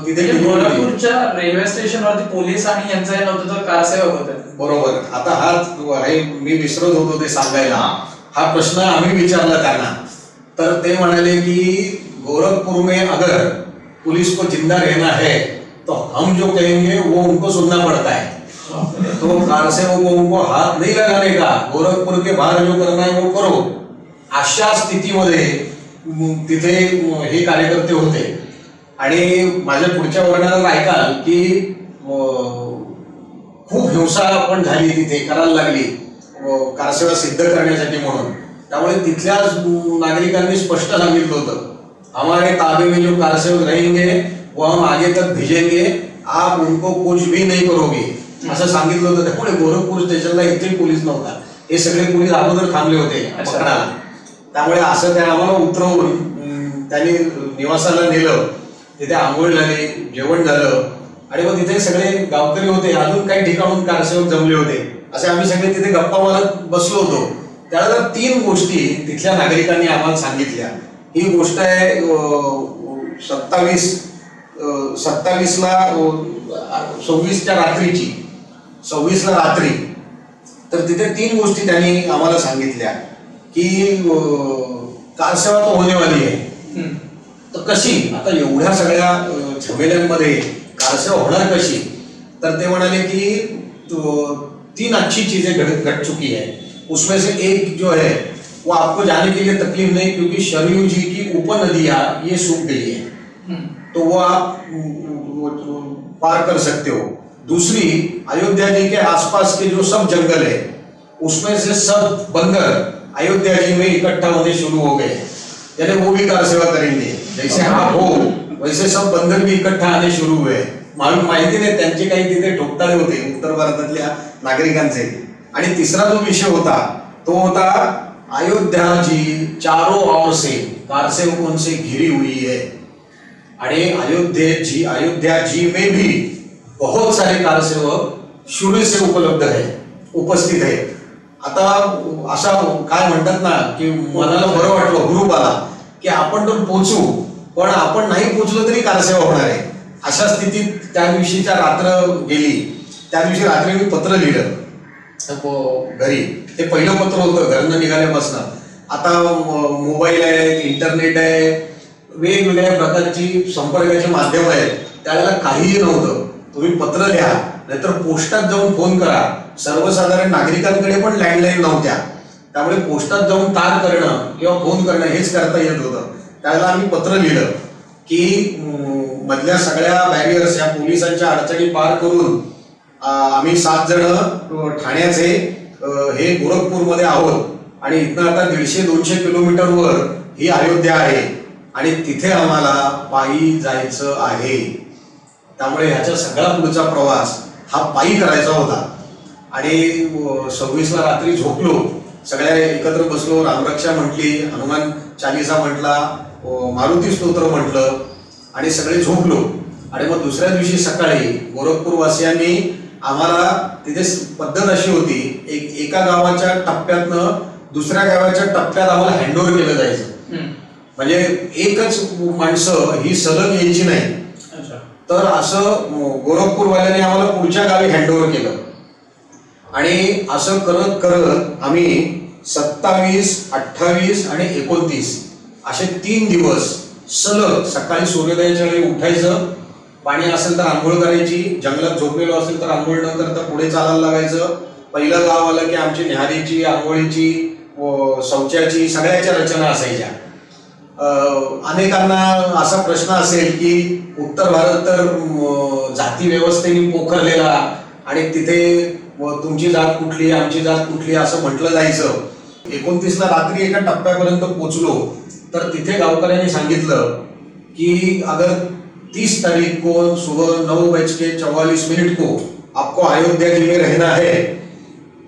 तिथे केली होती. गोरखपूरच्या रेल्वे स्टेशनवरती पोलीस आणि यांचं हे नव्हतं, तर कारसेवक होते. बरोबर. आता हा मी विसरत होतो ते सांगायला. हा प्रश्न आम्ही विचारला त्यांना, तर ते म्हणाले की गोरखपुर में अगर पुलिस को जिंदा रहना है तो हम जो कहेंगे वो उनको सुनना पड़ता है. तो कारसेवकों को उनको हाथ नहीं लगाने का, गोरखपुर के बाहर जो करना है वो करो, अशा स्थितीमध्ये तिथे हे कार्यकर्ते होते. आणि माझ्या पुढच्या वर्णाला ऐकाल की खूप हिंसा पण झाली तिथे, करायला लागली कारसेवा सिद्ध करण्यासाठी म्हणून. त्यामुळे तिथल्या नागरिकांनी स्पष्ट सांगितलं होतं, हमारे ताबे में जो कारसेवक रहेंगे वो हम आगे तक भेजेंगे, आप उनको कुछ भी नहीं करोगे असं सांगितलं होतं. त्यामुळे गोरखपूर स्टेशनला एकही पोलीस नव्हता. हे सगळे पोलीस अगोदर थांबले होते पकडायला. त्यामुळे असं त्या आम्हाला उतरवून त्यांनी निवासाला नेलं. तिथे आंघोळ झाली, जेवण झालं आणि मग तिथे सगळे गावकरी होते, अजून काही ठिकाणून कारसेवक जमले होते. असे आम्ही सगळे तिथे गप्पा मारत बसलो होतो. त्यानंतर 3 गोष्टी तिथल्या नागरिकांनी आम्हाला सांगितल्या. ही गोष्ट आहे 27ला 26च्या रात्रीची, 26ला रात्री. तर तिथे 3 गोष्टी त्यांनी आम्हाला सांगितल्या की कारसेवा तो होने वाली आहे. तर कशी आता एवढ्या सगळ्या झमेल्यांमध्ये कारसेवा होणार कशी? तर ते म्हणाले की 3 अच्छी चीजें घट चुकी है. उसमें से एक जो है वो आपको जाने के लिए तकलीफ नहीं, क्योंकि सरयू जी की उपनदियां ये सूख गई है, तो वो आप पार कर सकते हो. दूसरी, अयोध्या जी के आसपास के जो सब जंगल है उसमें से सब बंदर अयोध्या जी में इकट्ठा होने शुरू हो गए, यानी वो भी कार सेवा करेंगे. जैसे आप हो वैसे सब बंदर भी इकट्ठा आने शुरू हुए. माहिती नाही त्यांचे काही तिथे ठोकताळे होते उत्तर भारतातल्या नागरिकांचे. आणि तिसरा जो विषय होता तो होता अयोध्या जी चारों ओर से कारसेवकों से घिरी हुई है आणि अयोध्या जी में भी बहुत सारे कारसेवक शुरू से उपस्थित है. आता असा काय म्हणतात ना की मनाला बरं वाटलं, हुरूप आला की आपण तर पोहोचू, पण आपण नाही पोहोचलो तरी कारसेवा होणार आहे. अशा स्थितीत त्या दिवशीच्या रात्र गेली. त्या दिवशी रात्री मी पत्र लिहिलं घरी. ते पहिलं पत्र होतं घरनं निघाल्यापासून. आता मोबाईल आहे, इंटरनेट आहे, वेगवेगळ्या प्रकारची संपर्काची माध्यम आहेत. त्यावेळेला काहीही नव्हतं. तुम्ही पत्र लिहा, नाहीतर पोस्टात जाऊन फोन करा. सर्वसाधारण नागरिकांकडे पण लँडलाईन नव्हत्या, त्यामुळे पोस्टात जाऊन तार करणं किंवा फोन करणं हेच करता येत होतं. त्यावेळेला आम्ही पत्र लिहिलं की मधल्या सगळ्या बॅरियर्स या पोलिसांच्या अडचणी पार करून आम्ही 7 जण ठाण्याचे हे गोरखपूरमध्ये आहोत आणि इथनं आता 150-200 किलोमीटरवर ही अयोध्या आहे आणि तिथे आम्हाला पायी जायचं आहे. त्यामुळे ह्याचा सगळा पुढचा प्रवास हा पायी करायचा होता. आणि 26ला रात्री झोपलो, सगळ्या एकत्र बसलो, रामरक्षा म्हटली, हनुमान चालिसा म्हटला, मारुती स्तोत्र म्हटलं आणि सगळे झोपलो. आणि मग दुसऱ्या दिवशी सकाळी गोरखपूरवासियांनी आम्हाला तिथे पद्धत अशी होती, एका गावाच्या टप्प्यातनं दुसऱ्या गावाच्या टप्प्यात आम्हाला हँडओव्हर केलं जायचं. म्हणजे एकच माणसं ही सलग यायची नाही. तर असं गोरखपूरवाल्यांनी आम्हाला पुढच्या गावी हँडओव्हर केलं. आणि असं करत करत आम्ही 27, 28 आणि 29 असे 3 दिवस सलग सकाळी सूर्योदयाच्या वेळी उठायचं, पाणी असेल तर आंघोळ करायची, जंगलात झोपलेलो असेल तर आंघोळ न करता पुढे चालायला लागायचं. पहिलं गाव आलं की आमची न्याहारीची, आंघोळीची, शौचाची सगळ्याच्या रचना असायच्या. अनेकांना असा प्रश्न असेल की उत्तर भारत तर जाती व्यवस्थेने पोखरलेला आणि तिथे तुमची जात कुठली, आमची जात कुठली असं म्हटलं जायचं. 29ला रात्री एका टप्प्यापर्यंत पोहोचलो तर तिथे गावकऱ्यांनी सांगितलं की अगर 30 तारीख को सुबह 9:44 को आपको अयोध्या जी में रहना है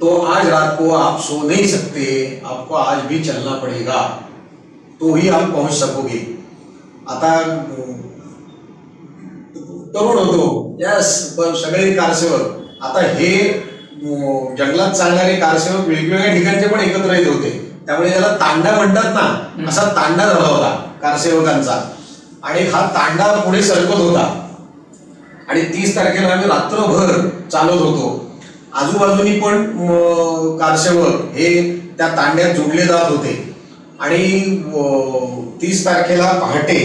तो आज रात को आप सो नहीं सकते, आपको आज भी चलना पड़ेगा, तो ही आप पहुंच सकोगे. आता तरुण होतो, यस, पण सगळे कारसेवक आता हे जंगलात चालणारे कारसेवक वेगवेगळ्या ठिकाणचे पण एकत्र येत होते. त्यामुळे त्याला तांडा म्हणतात ना, असा तांडा झाला होता कारसेवकांचा. आणि हा तांडा पुढे सरकत होता. आणि 30 तारखेला आम्ही रात्रभर चालत होतो. आजूबाजूनी पण कारसेवक हे त्या तांड्यात जोडले जात होते. आणि 30 तारखेला पहाटे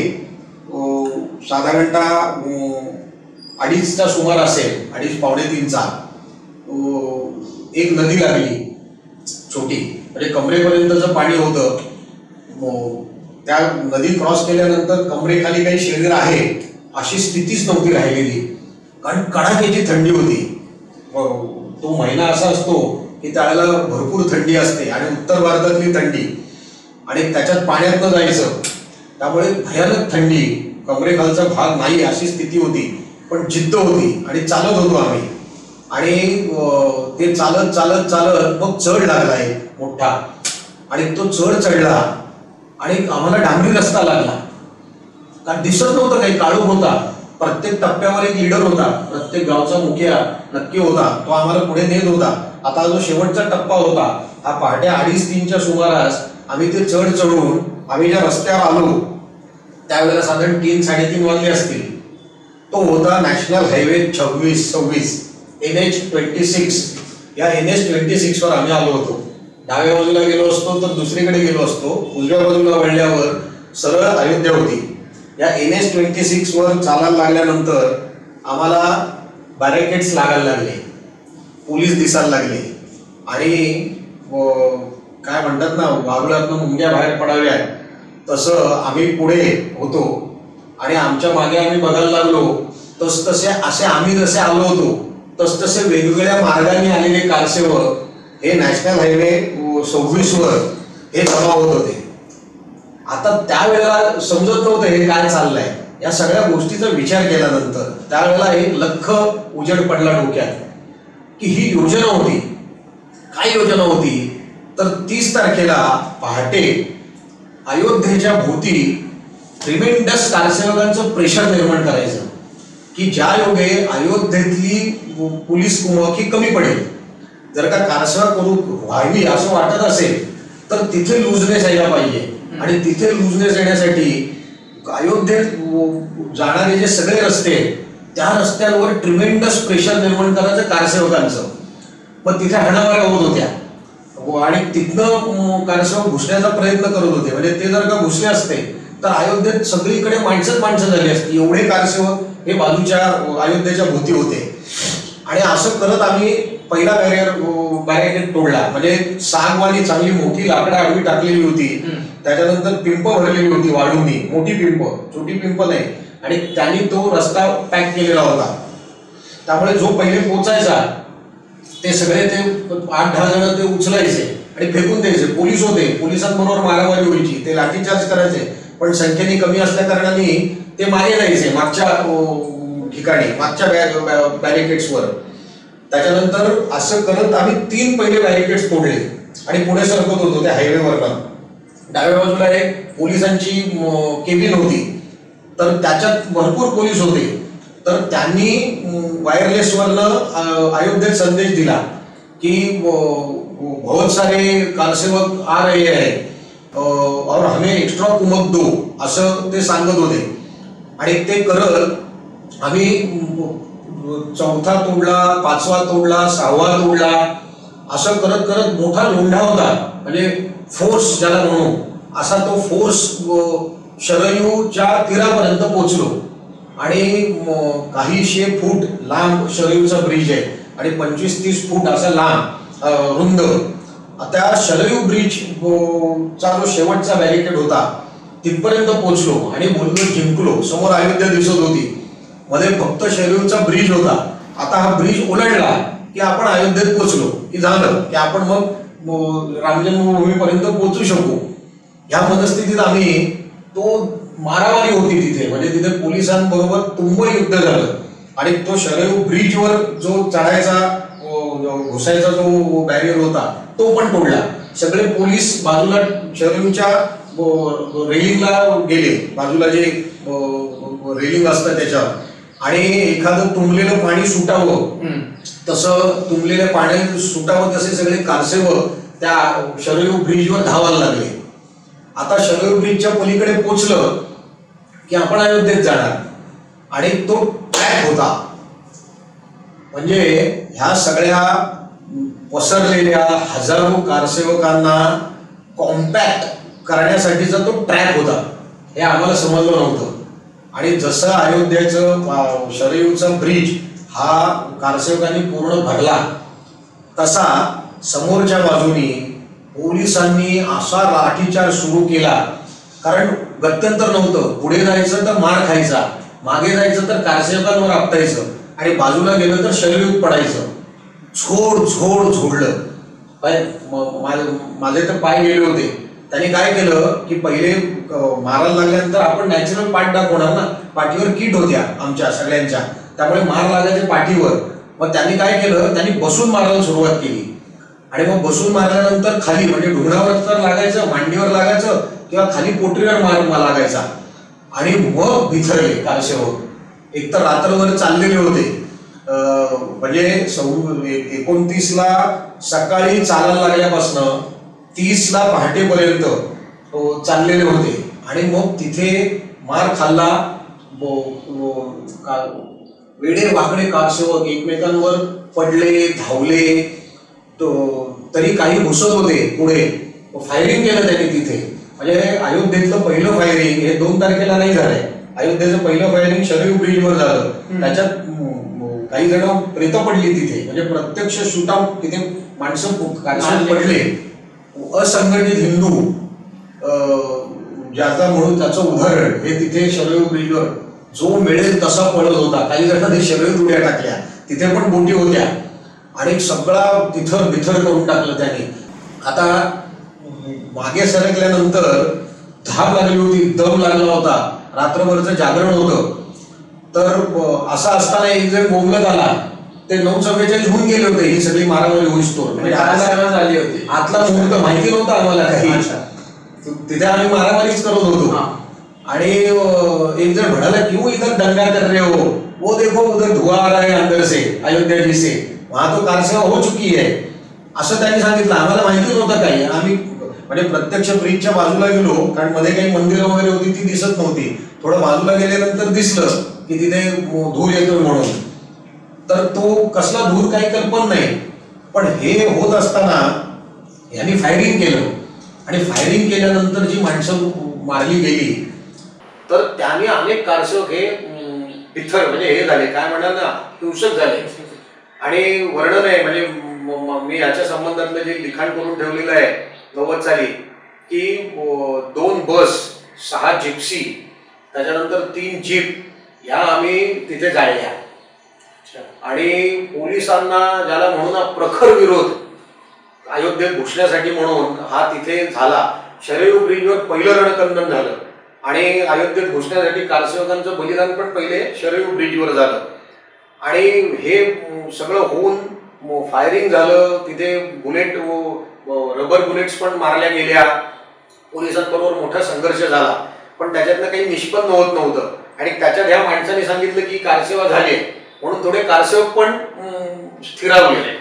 साधारणतः 2:30चा सुमार असेल, 2:30-3:15चा एक नदी लागली छोटी, म्हणजे कमरेपर्यंतचं पाणी होतं. त्या नदी क्रॉस केल्यानंतर कमरेखाली काही शरीर आहे अशी स्थितीच नव्हती राहिलेली, कारण कडाक्याची थंडी होती. तो महिना असा असतो की त्यावेळेला भरपूर थंडी असते आणि उत्तर भारतातली थंडी आणि त्याच्यात पाण्यात न जायचं, त्यामुळे भयानक थंडी, कमरेखालचा भाग नाही अशी स्थिती होती. पण जिद्द होती आणि चालत होतो आम्ही. आणि ते चालत चालत चालत मग चढ लागला एक मोठा, आणि तो चढ चढला आणि आम्हाला डांबरी रस्ता लागला. कारण दिसत नव्हतं काही, काळोख होता. प्रत्येक टप्प्यावर एक लीडर होता, प्रत्येक गावचा मुखिया नक्की होता, तो आम्हाला पुढे नेत होता. आता जो शेवटचा टप्पा होता हा पहाटे 2:30-3च्या सुमारास आम्ही ते चढ चढून आम्ही ज्या रस्त्यावर आलो त्यावेळेला साधारण 3-3:30 वाजले असतील. तो होता नॅशनल हायवे 26 NH26. या NH26 वर आम्ही आलो होतो. डाव्या बाजूला गेलो असतो तर दुसरीकडे गेलो असतो, उजव्या बाजूला वळल्यावर सरळ अयोध्या होती. या NH26 वर चालायला लागल्यानंतर आम्हाला बॅरिकेड्स लागायला लागले, पोलीस दिसायला लागले, आणि काय म्हणतात ना, वारुळातनं मुंग्या बाहेर पडाव्या तसं आम्ही पुढे होतो. आणि आमच्या मागे आम्ही बघायला लागलो तसतसे असे आम्ही जसे आलो होतो तसतसे वेगवेगळ्या मार्गाने आलेले कारसेवक हे नॅशनल हायवे 26 वर हे जमा होत होते. आता त्यावेळेला समजत नव्हतं हे काय चाललंय. या सगळ्या गोष्टीचा विचार केल्यानंतर त्यावेळेला एक लख्ख उजेड पडला डोक्यात की ही योजना होती. काय योजना होती तर 30 तारखेला पहाटे अयोध्येच्या भोवती ट्रिमेंडस कारसेवकांचं प्रेशर निर्माण करायचं की ज्या योगे अयोध्येतली पोलीस कुमक ही कमी पडेल. जर का कारसेवा करू व्हावी असं वाटत असेल तर तिथे लुजनेस यायला पाहिजे, आणि तिथे लुजनेस येण्यासाठी अयोध्येत जाणारे जे सगळे रस्ते त्या रस्त्यांवर ट्रिमेंडस प्रेशर निर्माण करायचं कारसेवकांचं. मग तिथे हाणामाऱ्या होत होत्या आणि तिथनं कारसेवक घुसण्याचा प्रयत्न करत होते. म्हणजे ते जर का घुसले असते तर अयोध्येत सगळीकडे माणसं झाली असती. एवढे कारसेवक हे बाजूच्या अयोध्येच्या भोवती होते. आणि असं करत आम्ही पहिला बॅरिकेड तोडला. म्हणजे सागवानी चांगली मोठी लाकडं आडवी टाकलेली होती, त्याच्यानंतर पिंप भरलेली होती वाळूंनी, मोठी पिंप, छोटी पिंप नाही. आणि त्यांनी तो रस्ता पॅक केलेला होता. त्यामुळे जो पहिले पोचायचा ते सगळे ते 8-10 जण ते उचलायचे आणि फेकून द्यायचे. पोलीस होते, पोलिसांबरोबर मारामारी व्हायची, ते लाठीचार्ज करायचे, पण संख्येने कमी असल्या कारणाने ते मागे जायचे मागच्या ठिकाणी, मागच्या बॅरिकेड्सवर. त्याच्यानंतर असं करत आम्ही 3 पहिले बॅरिकेड्स तोडले आणि पुढे सरकत होतो त्या हायवेवरनं. डाव्या बाजूला एक पोलिसांची केबिन होती, तर त्याच्यात भरपूर पोलीस होते. तर त्यांनी वायरलेसवरनं अयोध्येत संदेश दिला की बहुत सारे कारसेवक आ रहे हैं और हमें एक्स्ट्रा कुमक दो, असं ते सांगत होते. आणि ते करत आम्ही 4था तोडला, 5वा तोडला, 6वा तोडला, असं करत करत मोठा लोंढा होता. म्हणजे फोर्स ज्याला म्हणू, असा तो फोर्स शरयूच्या तीरापर्यंत पोहोचलो. आणि काही 100 फूट लांब शरयूचा ब्रिज आहे आणि 25-30 फूट असा लांब रुंद. त्या शरयू ब्रिज चा जो शेवटचा बॅरिकेड होता तिथपर्यंत पोहोचलो आणि बोललो जिंकलो. समोर अयोध्या दिसत होती, मध्ये फक्त शरयूचा ब्रिज होता. आता हा ब्रिज ओलांडला की आपण अयोध्येत पोहोचलो की झालं की आपण मग राम जन्मभूमीपर्यंत पोहोचू शकू. ह्या मनस्थितीत आम्ही, तो मारामारी होती तिथे, म्हणजे तिथे पोलिसांबरोबर तुंब युद्ध झालं. आणि तो शरयू ब्रिजवर जो चढायचा घुसायचा जो बॅरियर होता तो पण तोडला. सगळे पोलीस बाजूला शरयूच्या रेलिंगला गेले, बाजूला जे रेलिंग असतं त्याच्यावर, आणि एखादं तुंबलेलं पाणी सुटावं तसं तुंबलेल्या पाणी सुटावं तसे सगळे कारसेवक त्या शरयू ब्रिजवर धावायला लागले. आता शरयू ब्रिजच्या पलीकडे पोचलं की आपण अयोध्येत जाणार, आणि तो ट्रॅक होता. म्हणजे ह्या सगळ्या पसरलेल्या हजारो कारसेवकांना कॉम्पॅक्ट करण्यासाठीचा तो ट्रॅक होता. हे आम्हाला समजलं नव्हतं. आणि जसं अयोध्येचं शरयूचा ब्रिज हा कारसेवकांनी पूर्ण भरला तसा समोरच्या बाजूनी पोलिसांनी असा लाठीचार्ज सुरू केला. कारण गत्यंतर नव्हतं, पुढे जायचं तर मार खायचा, मागे जायचं तर कारसेवकांवर आपटायचं, आणि बाजूला गेलं तर शरयूत पडायचं. झोड झोडलं. माझे तर पाय गेले होते. त्यांनी काय केलं की पहिले मारायला लागल्यानंतर आपण नॅचरल पाठ दाखवणार ना, पाठीवर किट होत्या आमच्या सगळ्यांच्या, त्यामुळे मार लागायचे पाठीवर. मग त्यांनी काय केलं, त्यांनी बसून मारायला सुरुवात केली आणि मग बसून मारल्यानंतर खाली म्हणजे ढुंगरावर तर लागायचं, मांडीवर लागायचं किंवा खाली पोटरीवर मार लागायचा आणि मग बिथरले कारसेवक. एक तर रात्रभर चाललेले होते, म्हणजे 29ला सकाळी चालायला लागल्यापासनं 30ला पहाटेपर्यंत चाललेले होते आणि मग तिथे मार खाल्ला. वेडे वाकडे कारसेवक एकमेकांवर पडले, धावले, तरी काही घुसत होते पुढे. फायरिंग केलं त्यांनी तिथे. म्हणजे अयोध्येतलं पहिलं फायरिंग हे 2 तारखेला नाही झालंय. अयोध्येचं पहिलं फायरिंग शरयू ब्रिजवर झालं. त्याच्यात काही जण प्रेत पडली तिथे, म्हणजे प्रत्यक्ष शूटआउट तिथे माणसं कारसेवक पडले. असंघटित हिंदू ज्याचा म्हणून त्याचं उदाहरण हे तिथे शरयू ब्रिजवर जो मिळेल तसा पळत होता. काही जणांनी शरयू उड्या टाकल्या, तिथे पण बोटी होत्या आणि सगळा तिथर बिथर करून टाकलं त्याने. आता मागे सरकल्यानंतर धाप लागली होती, दम लागला होता, रात्रभरचं जागरण होतं. तर असं असताना एक जण बोंबलत आला. ते 9:44 होऊन गेले होते ही सगळी मारामारी होईस्तोवर. म्हणजे झाली होती. आतला मुहूर्त माहिती नव्हता आम्हाला काही. तिथे आम्ही मारामारीच करत होतो आणि एक जण म्हणाला क्यों इधर दंगा कर रहे हो, वो देखो उधर धुआं आ रहा है अंदर से, अयोध्या जी से, वहां तो कार सेवा हो चुकी है, असं त्यांनी सांगितलं. आम्हाला माहिती नव्हतं काही. आम्ही म्हणजे प्रत्यक्ष ब्रिजच्या बाजूला गेलो, कारण मध्ये काही मंदिरं वगैरे होती ती दिसत नव्हती. थोडं बाजूला गेल्यानंतर दिसलं की तिथे धूर येतोय म्हणून. तर तो कसला धूर काही कल्पना नाही. पण हे होत असताना यांनी फायरिंग केलं आणि फायरिंग केल्यानंतर जी माणसं मारली गेली तर त्याने अनेक कारसेवक हे बिथर म्हणजे हे झाले, काय म्हणतात ना, हिंसक झाले. आणि वर्णन आहे म्हणजे मी याच्या संबंधातलं जे लिखाण करून ठेवलेलं आहे 90 साली की 2 बस, 6 जिप्सी, त्याच्यानंतर 3 जीप ह्या आम्ही तिथे जाळल्या. आणि पोलिसांना ज्याला म्हणून ना प्रखर विरोध अयोध्येत घुसण्यासाठी म्हणून हा तिथे झाला. शरयू ब्रिजवर पहिलं रणकंदन झालं आणि अयोध्येत घुसण्यासाठी कारसेवकांचं बलिदान पण पहिले शरयू ब्रिजवर झालं. आणि हे सगळं होऊन फायरिंग झालं. तिथे बुलेट, रबर बुलेट्स पण मारल्या गेल्या. पोलिसांबरोबर मोठा संघर्ष झाला, पण त्याच्यातनं काही निष्पन्न होत नव्हतं. आणि त्याच्यात ह्या माणसाने सांगितलं की कारसेवा झाली म्हणून थोडे कारसेवक पण स्थिरावले.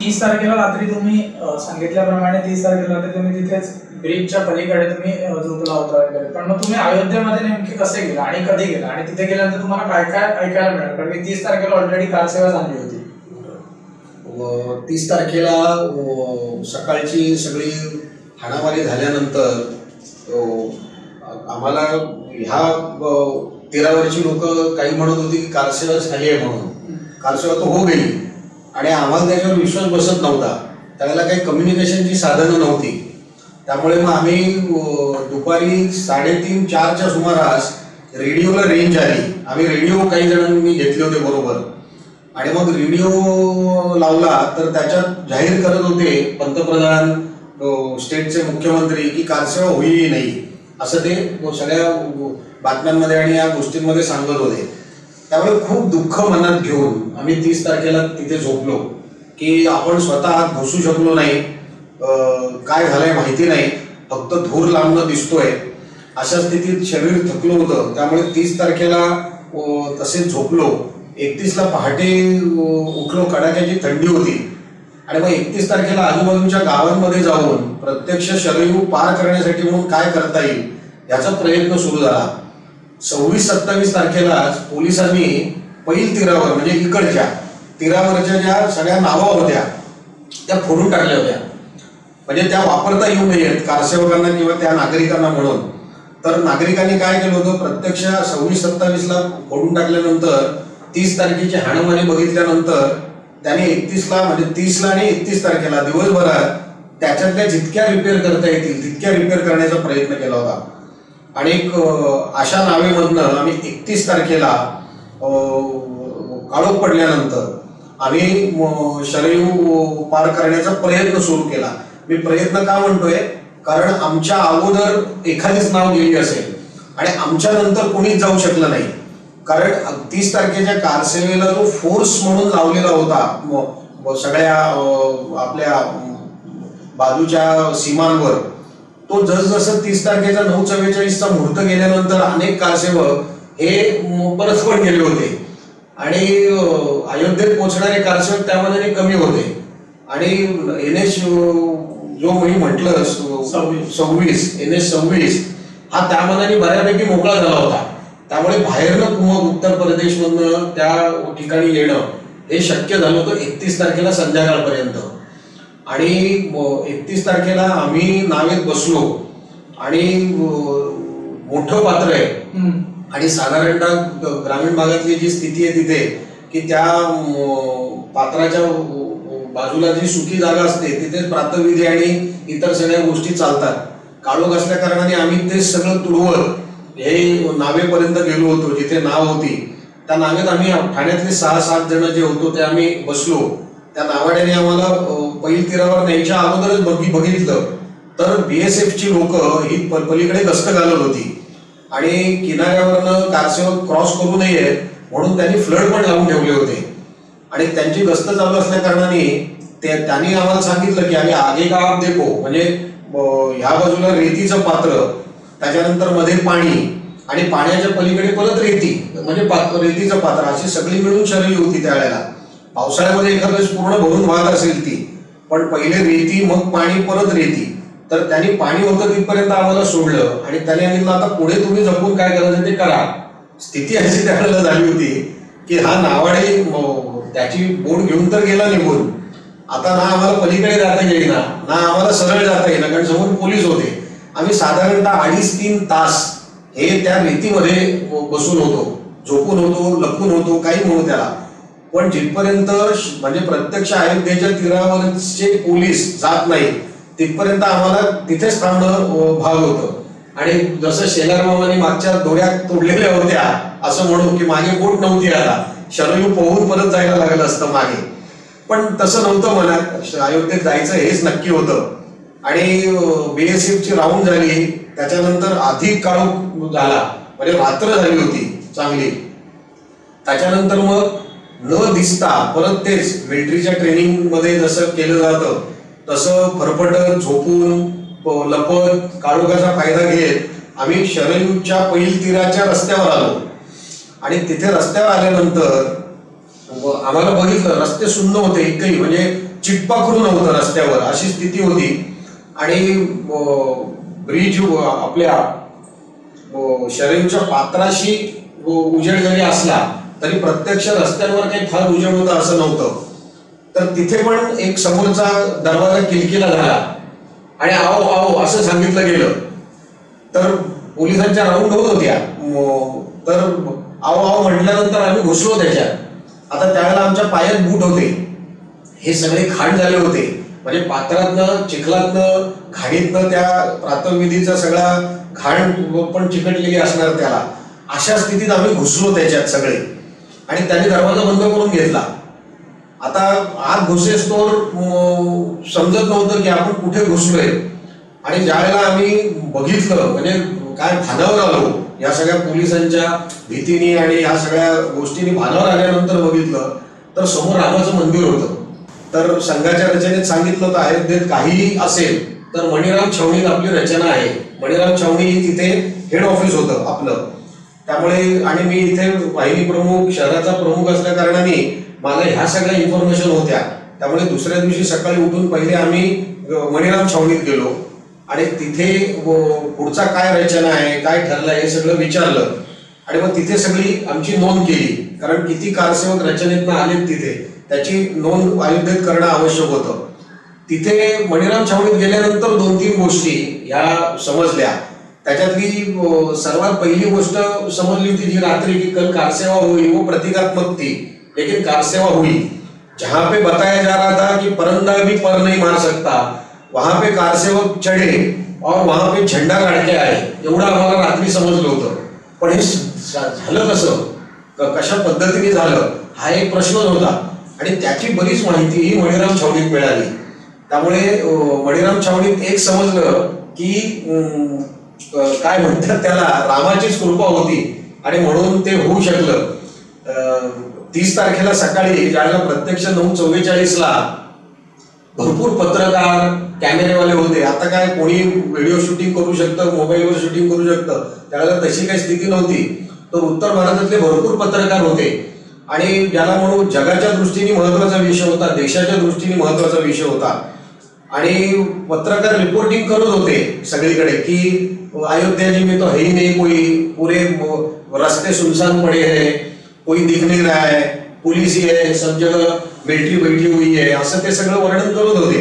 30 तारखेला रात्री तुम्ही सांगितल्याप्रमाणे 30 तारखेला रात्री तुम्ही तिथेच ब्रिजच्या पलीकडे तुम्ही झोपला होता वगैरे. पण मग तुम्ही अयोध्येमध्ये नेमके कसे गेला आणि कधी गेला आणि तिथे गेल्यानंतर तुम्हाला काय काय ऐकायला मिळालं? कारण की 30 तारखेला ऑलरेडी कारसेवा झाली होती. 30 तारखेला सकाळची सगळी हाणामारी झाल्यानंतर आम्हाला ह्या तीरावरची लोक काही म्हणत होती की कारसेवा झाली आहे म्हणून. कारसेवा तर हो गेली आणि आम्हाला त्याच्यावर विश्वास बसत नव्हता. त्यावेळेला काही कम्युनिकेशनची साधनं नव्हती. त्यामुळे मग आम्ही दुपारी 3:30-4च्या सुमारास रेडिओला रेंज आली. आम्ही रेडिओ काही जणांनी घेतले होते बरोबर आणि मग रेडिओ लावला तर त्याच्यात जाहीर करत होते पंतप्रधान, स्टेटचे मुख्यमंत्री की कारसेवा होईही नाही असं ते सगळ्या बातम्यांमध्ये आणि या गोष्टींमध्ये सांगत होते. त्यामुळे खूप दुःख मनात घेऊन आम्ही 30 तारखेला तिथे झोपलो की आपण स्वतः घुसू शकलो नाही. काय झालंय माहिती नाही, फक्त धूर लांबणं दिसतोय. अशा स्थितीत शरीर थकलं होतं. त्यामुळे 30 तारखेला तसेच झोपलो. 31ला पहाटे उठलो, कडाक्याची थंडी होती आणि मग 31 तारखेला आजूबाजूच्या गावांमध्ये जाऊन प्रत्यक्ष शरयू पार करण्यासाठी म्हणून काय करता येईल याचा प्रयत्न सुरू झाला. 26-27 तारखेला पोलिसांनी पैल तीरावर म्हणजे इकडच्या तीरावरच्या ज्या सगळ्या नावा होत्या त्या फोडून टाकल्या होत्या. म्हणजे त्या वापरता येऊ नयेत कारसेवकांना किंवा त्या नागरिकांना म्हणून. तर नागरिकांनी काय केलं होतं, प्रत्यक्ष 26-27ला फोडून टाकल्यानंतर 30 तारखेची हाणामारी बघितल्यानंतर त्याने 31ला म्हणजे 30ला आणि 31 तारखेला दिवसभरात त्याच्यातल्या जितक्या रिपेअर करता येतील तितक्या रिपेअर करण्याचा प्रयत्न केला होता. आणि अशा नावेमधनं आम्ही 31 तारखेला काळोख पडल्यानंतर आम्ही शरयू पार करण्याचा प्रयत्न सुरू केला. मी प्रयत्न का म्हणतोय, कारण आमच्या अगोदर एखादीच नाव गेली असेल आणि आमच्या नंतर कोणीच जाऊ शकलं नाही. कारण 30 तारखेच्या कारसेवेला जो फोर्स म्हणून लावलेला होता सगळ्या आपल्या बाजूच्या सीमांवर, तो जसजसं 30 तारखेचा 9/44चा मुहूर्त गेल्यानंतर अनेक कारसेवक हे परत पण गेले होते आणि अयोध्येत पोहोचणारे कारसेवक त्यामध्ये कमी होते आणि NH जो मी म्हटलं 26 NH 26 हा त्या मनाने बऱ्यापैकी मोकळा झाला होता. त्यामुळे बाहेरनं मग उत्तर प्रदेशमधनं त्या ठिकाणी येणं हे शक्य झालं होतं 31 तारखेला संध्याकाळपर्यंत. आणि 31 तारखेला आम्ही नावेत बसलो आणि मोठं पात्र आहे आणि साधारणतः ग्रामीण भागातली जी स्थिती आहे तिथे की त्या पात्राच्या बाजूला जी सुकी जागा असते तिथे प्रातःविधी आणि इतर सगळ्या गोष्टी चालतात. काळोख असल्या कारणाने आम्ही ते सगळं तुडवत हे नावेपर्यंत गेलो होतो. जिथे नाव होती त्या नावेत आम्ही ठाण्यातले 6-7 जण जे होतो ते आम्ही बसलो. त्या नावाड्याने आम्हाला पैल तीरावर न्यायच्या अगोदरच बघितलं तर BSF ची लोक ही पलीकडे गस्त घालत होती आणि किनाऱ्यावरनं कारसेवक क्रॉस करू नये म्हणून त्यांनी फ्लड पण लावून ठेवले होते आणि त्यांची गस्त चालू असल्या कारणाने त्यांनी आम्हाला सांगितलं की आम्ही आगे का आप देखो, म्हणजे ह्या बाजूला रेतीचं पात्र, त्याच्यानंतर मध्ये पाणी आणि पाण्याच्या पलीकडे परत रेती, म्हणजे रेतीचं पात्र, अशी सगळी मिळून शरयू होती त्यावेळेला. पावसाळ्यामध्ये एखाद्या वेळेस पूर्ण भरून वाहत असेल ती, पण पहिले रेती मग पाणी परत रेती. तर त्यांनी पाणी होतं तिथपर्यंत आम्हाला सोडलं आणि त्याने सांगितलं आता पुढे तुम्ही जपून काय करायचं ते करा. स्थिती अशी त्यावेळेला झाली होती की हा नावाडे त्याची बोट घेऊन तर गेला निघून, आता ना आम्हाला पलीकडे जाता येईना ना आम्हाला सरळ जाता येईना कारण समोर पोलीस होते. आम्ही साधारणतः 2.5-3 तास हे त्या रेतीमध्ये बसून होतो, झोपून होतो, लपून होतो, काही म्हणू त्याला. पण जिथपर्यंत म्हणजे प्रत्यक्ष अयोध्येच्या तीरावरचे पोलीस जात नाही तिथपर्यंत आम्हाला तिथेच थांबणं भाग होतं. आणि जसं शेलार मामाने मागच्या दोऱ्या तोडलेल्या होत्या असं म्हणू की मागे बोट नव्हती, आता शरयू पोहून परत जायला लागलं असतं मागे. पण तसं नव्हतं मनात, अयोध्येत जायचं हेच नक्की होतं. आणि BSF ची राऊंड झाली, त्याच्यानंतर अधिक काळोख झाला, म्हणजे रात्र झाली होती चांगली. त्याच्यानंतर मग न दिसता परत तेच मिलिटरीच्या ट्रेनिंग मध्ये जसं केलं जातं तसं फरफटत झोपून लपत काळोखाचा फायदा घेत आम्ही शरयूच्या पैल तीराच्या रस्त्यावर आलो. आणि तिथे रस्त्यावर आल्यानंतर आम्हाला बघितलं रस्ते सुन्न होते, एकही म्हणजे चिटपाखरू नव्हतं रस्त्यावर, अशी स्थिती होती. आणि ब्रिज आपल्या शरयूच्या पात्राशी उजेड जरी असला तरी प्रत्यक्ष रस्त्यांवर काही फार उजेड होता असं नव्हतं. तर तिथे पण एक समोरचा दरवाजा किलकिला झाला आणि आओ आओ असं सांगितलं गेलं. तर पोलिसांच्या राऊंड होत होत्या, तर आओ आओ म्हटल्यानंतर आम्ही घुसलो त्याच्यात. आता त्यावेळेला आमच्या पायात बूट होते, हे सगळे खाण झाले होते, म्हणजे पात्रातनं चिखलातनं घाणीतनं त्या प्रातःविधीचा सगळा घाण पण चिकटलेली असणार त्याला. अशा स्थितीत आम्ही घुसलो त्याच्यात सगळे आणि त्याने दरवाजा बंद करून घेतला. आता आत घुसेस तो समजत नव्हतं की आपण कुठे घुसलोय. आणि ज्यावेळेला आम्ही बघितलं म्हणजे काय भानावर आलो या सगळ्या पोलिसांच्या भीतीने आणि या सगळ्या गोष्टींनी भानावर आल्यानंतर बघितलं तर समोर रामाचं मंदिर होतं. तर संघाच्या रचनेत सांगितलं होतं अयोध्येत काहीही असेल तर मणिराम छावणीत आपली रचना आहे. मणिराम छावणी ही तिथे हेड ऑफिस होतं आपलं. त्यामुळे आणि मी इथे वाहिनी प्रमुख शहराचा प्रमुख असल्या कारणाने मला ह्या सगळ्या इन्फॉर्मेशन होत्या. त्यामुळे दुसऱ्या दिवशी सकाळी उठून पहिले आम्ही मणिराम छावणीत गेलो आणि तिथे पुढचा काय रचना आहे काय ठरलं हे सगळं विचारलं आणि मग तिथे सगळी आमची नोंद केली. कारण किती कारसेवक रचनेतनं आलेत तिथे त्याची नोंद अयोध्येत करणं आवश्यक होतं. तिथे मणिराम छावणीत गेल्यानंतर 2-3 गोष्टी ह्या समजल्या. त्याच्यातली सर्वात पहिली गोष्ट समजली होती जी रात्री की कल कारसेवा हुई वो प्रतीकात्मक थी लेकिन कारसेवा हुई. जहां पे बताया जा रहा था कि परंदा भी पर नहीं मार सकता वहां पे कारसेवक चढे और वहां पे झेंडा गाड़ के आए, एवढं आम्हाला रात्री समजलं होतं. पण हे झालं कसं, कशा पद्धतीने झालं हा एक प्रश्नच होता आणि त्याची बरीच माहिती ही मणिराम छावणीत मिळाली. त्यामुळे मणिराम छावणीत एक समजलं की काय म्हणतात त्याला रामाचीच कृपा होती आणि म्हणून ते होऊ शकलं. 30 तारखेला सकाळी ज्यावेळेला प्रत्यक्ष 9:44ला भरपूर पत्रकार कॅमेरेवाले होते. आता काय कोणी व्हिडिओ शूटिंग करू शकतं, मोबाईलवर शूटिंग करू शकतं, त्यावेळेला तशी काही स्थिती नव्हती. तर उत्तर भारतातले भरपूर पत्रकार होते आणि ज्याला म्हणून जगाच्या दृष्टीने महत्वाचा विषय होता, देशाच्या दृष्टीने महत्वाचा विषय होता. आणि पत्रकार रिपोर्टिंग करत होते सगळीकडे की अयोध्या जी में तो है ही नहीं कोई, पूरे रास्ते सुनसान पड़े हैं, कोई दिख नहीं रहा है, पुलिस ही है, सब जगह मिलिट्री बैठी हुई है, असं ते सगळं वर्णन करत होते.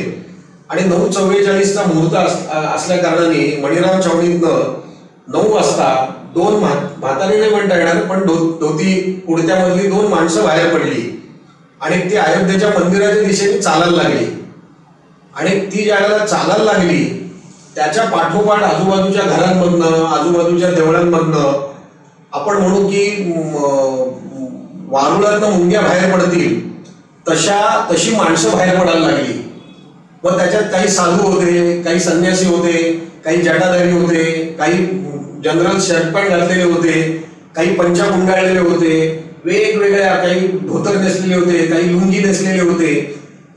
आणि 9:44चा मुहूर्त असल्या कारणाने मणिराम छावणीतनं 9 वाजता 2 म्हातारी नाही म्हणता येणार, पण धोती कुडत्यामधली 2 माणसं बाहेर पडली आणि ती अयोध्येच्या मंदिराच्या दिशेने चालायला लागली. आणि ती ज्यावेळेला चालायला लागली त्याच्या पाठोपाठ आजूबाजूच्या घरांमधनं, आजूबाजूच्या देवळांमधनं आपण म्हणू की वारुळातनं मुंग्या बाहेर पडतील तशी माणसं बाहेर पडायला लागली. मग त्याच्यात काही साधू होते, काही संन्यासी होते, काही जटाधारी होते, काही जनरल शर्ट पॅन्ट घातलेले होते, काही पंचा गुंडाळलेले होते, वेगवेगळ्या, काही धोतर नेसलेले होते, काही लुंगी नेसलेले होते,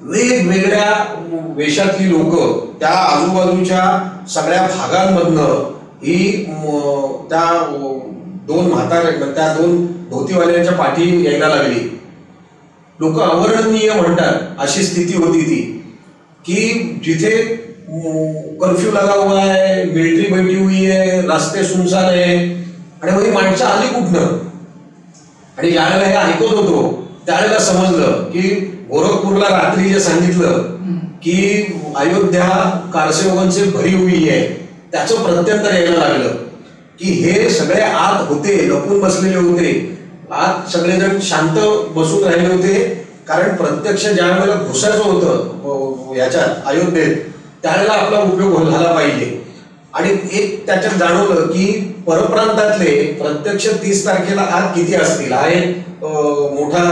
वेगवेगळ्या वेशातली लोक त्या आजूबाजूच्या सगळ्या भागांमधनं ही त्या 2 म्हाताऱ्या, त्या 2 धोतीवाल्यांच्या पाठी यायला लागली. लोक अवर्णनीय म्हणतात अशी स्थिती होती ती की जिथे कर्फ्यू लगा हुआ है, मिलिट्री बैठी हुई है, रास्ते सुनसान आहे, आणि मग ही माणसं आली कुठनं. आणि ज्यावेळेला हे ऐकत होतो त्यावेळेला समजलं की गोरखपूरला रात्री जे सांगितलं की अयोध्या कारसेवकांचे भरी हुई आहे, त्याचं प्रत्युत्तर यायला लागलं की हे सगळे आत होते, लपून बसलेले होते, आत सगळेजण शांत बसून राहिले होते. कारण प्रत्यक्ष ज्या वेळेला घुसायचं होतं याच्यात अयोध्येत त्यावेळेला आपला उपयोग झाला पाहिजे. आणि एक त्याच्यात जाणवलं की परप्रांतातले प्रत्यक्ष 30 तारखेला आत किती असतील हा एक मोठा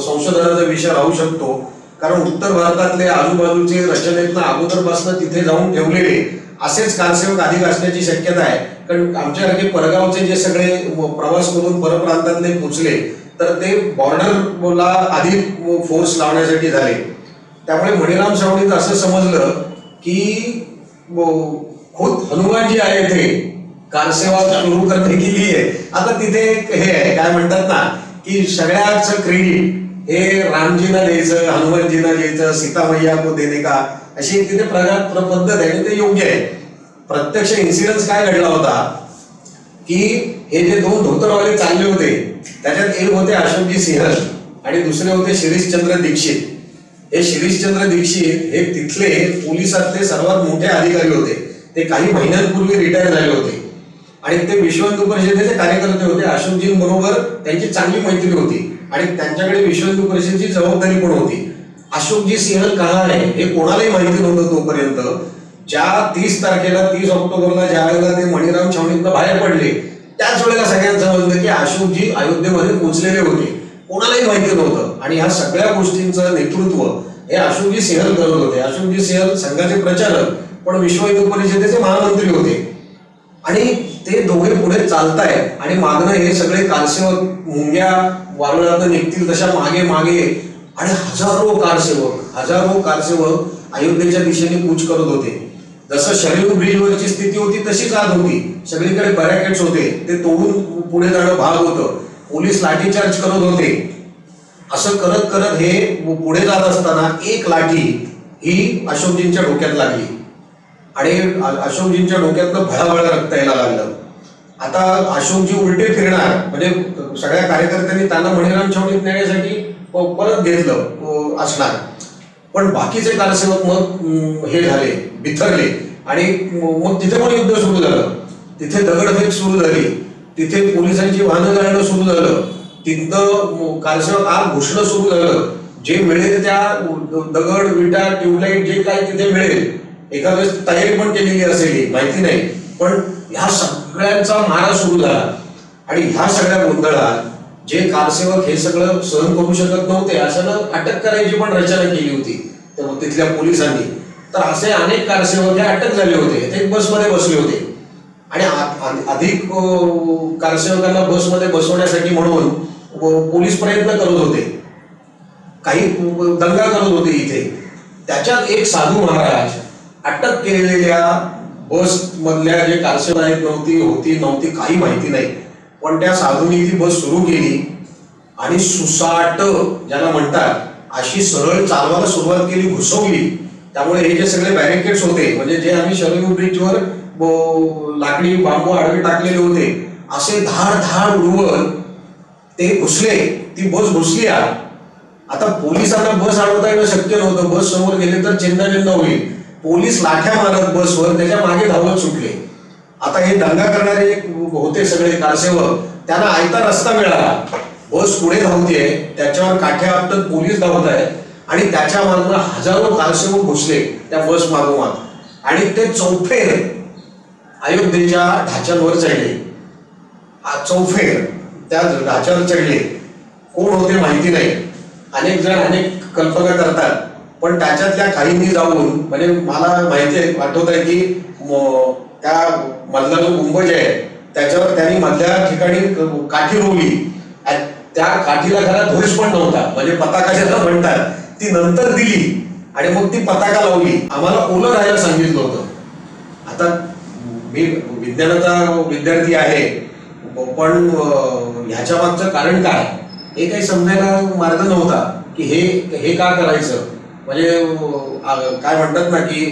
संशोधनाचा विषय राहू शकतो. कारण उत्तर भारतातले आजूबाजूचे रचनेतनं अगोदरपासून तिथे जाऊन ठेवलेले असेच कारसेवक अधिक असण्याची शक्यता आहे. कारण आमच्यासारखे परगावचे जे सगळे प्रवास करून परप्रांतातले पोचले तर ते बॉर्डरला अधिक फोर्स लावण्यासाठी झाले. त्यामुळे मणिराम छावणीत असं समजलं की खुद हनुमान जी आए थे कारसेवा सुरू करने के लिए. आता तिथे हे आहे काय म्हणतात ना की सगळ्याच क्रेडिट हे रामजीना द्यायचं, हनुमानजीना द्यायचं, सीता मैया को देने का, अशी तिथे पद्धत आहे आणि ते योग्य आहे. प्रत्यक्ष इन्सिडन्स काय घडला होता की हे जे 2 धोतरवाले चालले होते त्याच्यात एक होते अशोकजी सिंहल आणि दुसरे होते शिरीषचंद्र दीक्षित. हे शिरीषचंद्र दीक्षित हे तिथले पोलिसातले सर्वात मोठे अधिकारी होते. ते काही महिन्यांपूर्वी रिटायर झाले होते आणि ते विश्व हिंदू परिषदेचे कार्यकर्ते होते. अशोकजींबरोबर त्यांची चांगली मैत्री होती आणि त्यांच्याकडे विश्व हिंदू परिषदेची जबाबदारी पण होती. अशोकजी सिंहल कहा आहे हे कोणालाही माहिती नव्हतं तोपर्यंत. ज्या 30 तारखेला 30 ऑक्टोबरला ज्या वेळेला ते मणिराम छावणीतनं बाहेर पडले त्याच वेळेला सगळ्यांना समजलं की अशोकजी अयोध्येमध्ये पोहोचलेले होते. कोणालाही माहिती नव्हतं आणि ह्या सगळ्या गोष्टींचं नेतृत्व हे अशोकजी सिंहल करत होते. अशोकजी सिंहल संघाचे प्रचारक पण विश्व हिंदू परिषदेचे महामंत्री होते. आणि ते दोघे पुढे चालतायत आणि मागणं हे सगळे कारसेवक मुंग्या वारुळातून निघतील तशा मागे मागे आणि हजारो कारसेवक अयोध्येच्या दिशेने कूच करत होते. जसं शरीर ब्रिजवरची स्थिती होती तशीच आत होती. सगळीकडे बॅरिकेड्स होते, ते तोडून पुढे जाणं भाग होतं. पोलीस लाठीचार्ज करत होते. असं करत करत हे पुढे जात असताना एक लाठी ही अशोकजींच्या डोक्यात लागली आणि अशोकजींच्या डोक्यातनं भळाभळा रक्त यायला लागलं. आता अशोकजी उलटे फिरणार म्हणजे सगळ्या कार्यकर्त्यांनी त्यांना मणिराम छावणीत नेण्यासाठी परत घेतलं असणार. पण बाकीचे कारसेवक मग हे झाले, बिथरले आणि मग तिथे पण युद्ध सुरू झालं. तिथे दगडफेक सुरू झाली, तिथे पोलिसांची वाहनं जाळणं सुरू झालं, तिथनं कारसेवक आत घुसणं सुरू झालं. जे मिळेल त्या दगड विटा ट्यूबलाईट जे काय तिथे मिळेल, एका वेळेस तयारी पण केलेली असेल माहिती नाही, पण ह्या सगळ्यांचा मारा सुरू झाला. आणि ह्या सगळ्या गोंधळात जे कारसेवक हे सगळं सहन करू शकत नव्हते अशानं अटक करायची पण रचना केली होती तिथल्या पोलिसांनी. तर असे अनेक कारसेवक हे अटक झाले होते. ते बसमध्ये बसले होते आणि अधिक कारसेवकांना बसमध्ये बसवण्यासाठी म्हणून पोलीस प्रयत्न करत होते, काही दंगा करत होते इथे. त्याच्यात एक साधू महाराज अटक केलेल्या बस मधल्या जे कारसेवक आहेत नव्हती काही माहिती नाही, पण त्या साधूंनी ती बस सुरू केली आणि सुसाट ज्याला म्हणतात अशी सरळ चालवायला सुरुवात केली, घुसवली. त्यामुळे हे जे सगळे बॅरिकेड्स होते, म्हणजे जे आम्ही शरयू ब्रिजवर लाकडी बांबू आडवे टाकलेले होते, असे धाड उडवत ते घुसले, ती बस घुसली आत. आता पोलिसांना बस अडवता येणं शक्य नव्हतं, बस समोर गेले तर चिंता होईल. पोलीस लाठ्या मारत बसवर त्याच्या मागे धावत सुटले. आता हे दंगा करणारे होते सगळे कारसेवक, त्यांना आयता रस्ता मिळाला. बस पुढे धावतीये, त्याच्यावर काठ्या आपटत पोलीस धावत आहेत आणि त्याच्या मागून हजारो कारसेवक घुसले त्या बस मागोमाग आणि ते चौफेर अयोध्येच्या ढाच्यांवर चढले. चौफेर त्या ढाच्यावर चढले. कोण होते माहिती नाही, अनेक जण अनेक कल्पना करतात, पण त्याच्यातल्या काहींनी जाऊन, म्हणजे मला माहिती आहे, आठवत आहे की त्या मधला जो गुंबज आहे त्याच्यावर त्यांनी मधल्या ठिकाणी काठी रोवली. त्या काठीला खरा ध्वज पण नव्हता, म्हणजे पताका ज्याला म्हणतात, ती नंतर दिली आणि मग ती पताका लावली. आम्हाला ओलं राहायला सांगितलं होतं. आता मी विज्ञानाचा विद्यार्थी आहे, पण ह्याच्या मागचं कारण काय हे काही समजायला मार्ग नव्हता की हे का करायचं. म्हणजे काय म्हणतात ना की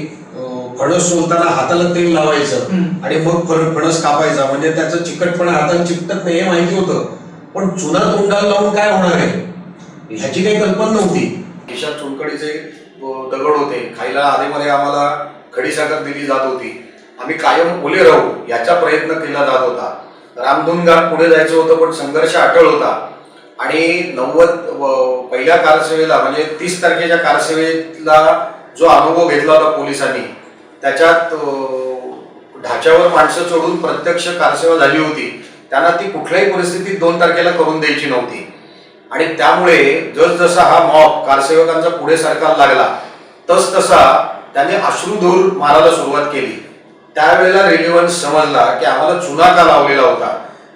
फणस सोलताना हाताला तेल लावायचं आणि मग फणस कापायचा, म्हणजे त्याचं चिकटपणा हाताला चिकटत नाही हे माहिती होतं, पण चुना तोंडाला लावून काय होणार आहे ह्याची काही कल्पना नव्हती. खिशात चुनखडीचे दगड होते, खायला आधीमध्ये आम्हाला खडीसाखर दिली जात होती. आम्ही कायम ओले राहू याचा प्रयत्न केला जात होता. रामधून गात पुढे जायचं होतं, पण संघर्ष अटळ होता. आणि 90 पहिल्या कारसेवेला, म्हणजे 30 तारखेच्या कारसेवेला जो अनुभव घेतला होता पोलिसांनी, त्याच्यात ढाच्यावर माणसं चढून प्रत्यक्ष कारसेवा झाली होती. त्यांना ती कुठल्याही परिस्थितीत 2 तारखेला करून द्यायची नव्हती. आणि त्यामुळे जसजसा हा मॉब कारसेवकांचा पुढे सरकायला लागला तसा त्याने अश्रुधूर मारायला सुरुवात केली. त्यावेळेला रेलिव्हन्स समजला की आम्हाला चुना का लावलेला होता.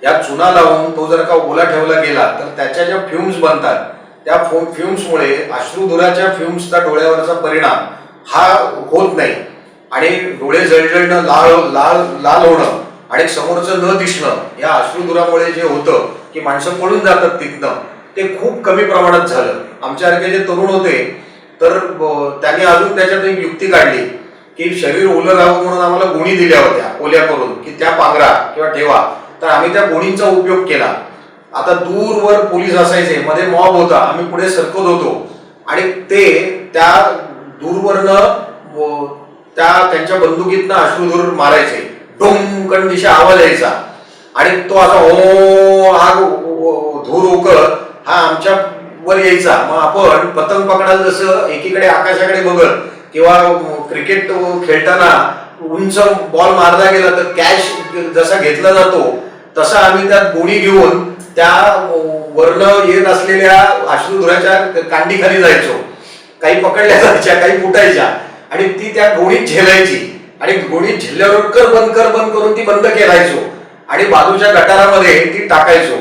या चुना लावून तो जर का ओला ठेवला गेला तर त्याच्या ज्या फ्युम्स बनतात, त्या फ्युम्समुळे अश्रुधुराच्या फ्युम्सचा डोळ्यावरचा परिणाम हा होत नाही आणि डोळे जळजळणं, लाल होणं आणि समोरचं न दिसणं, या अश्रुधुरामुळे जे होतं की माणसं पळून जातात तिथनं, ते खूप कमी प्रमाणात झालं. आमच्यासारखे जे तरुण होते तर त्यांनी अजून त्याच्यात एक युक्ती काढली की शरीर ओलं राहावं म्हणून आम्हाला गोणी दिल्या होत्या ओल्या करून, की त्या पांघरा किंवा ठेवा. तर आम्ही त्या गोणींचा उपयोग केला. आता दूरवर पोलीस असायचे, मध्ये मॉब होता, आम्ही पुढे सरकत होतो आणि ते त्या दूरवरनं त्यांच्या बंदुकीतनं अश्रुधूर मारायचे. डोंकण दिशा आवाज यायचा आणि तो असा ओ हा धूर ओकत हा आमच्या वर यायचा. मग आपण पतंग पकडायला जसं एकीकडे आकाशाकडे बघत किंवा क्रिकेट खेळताना उंच बॉल मारला गेला तर कॅच जसा घेतला जातो तसा आम्ही त्यात गोणी घेऊन त्या वर्ण येत असलेल्या अश्रुधुराच्या कांडीखाली जायचो. काही पकडल्या जायच्या, काही फुटायच्या आणि ती त्या गोणीत झेलायची आणि गोणीत झेलल्यावर कर बंद करून ती बंद केलायचो आणि बाजूच्या गटारामध्ये ती टाकायचो.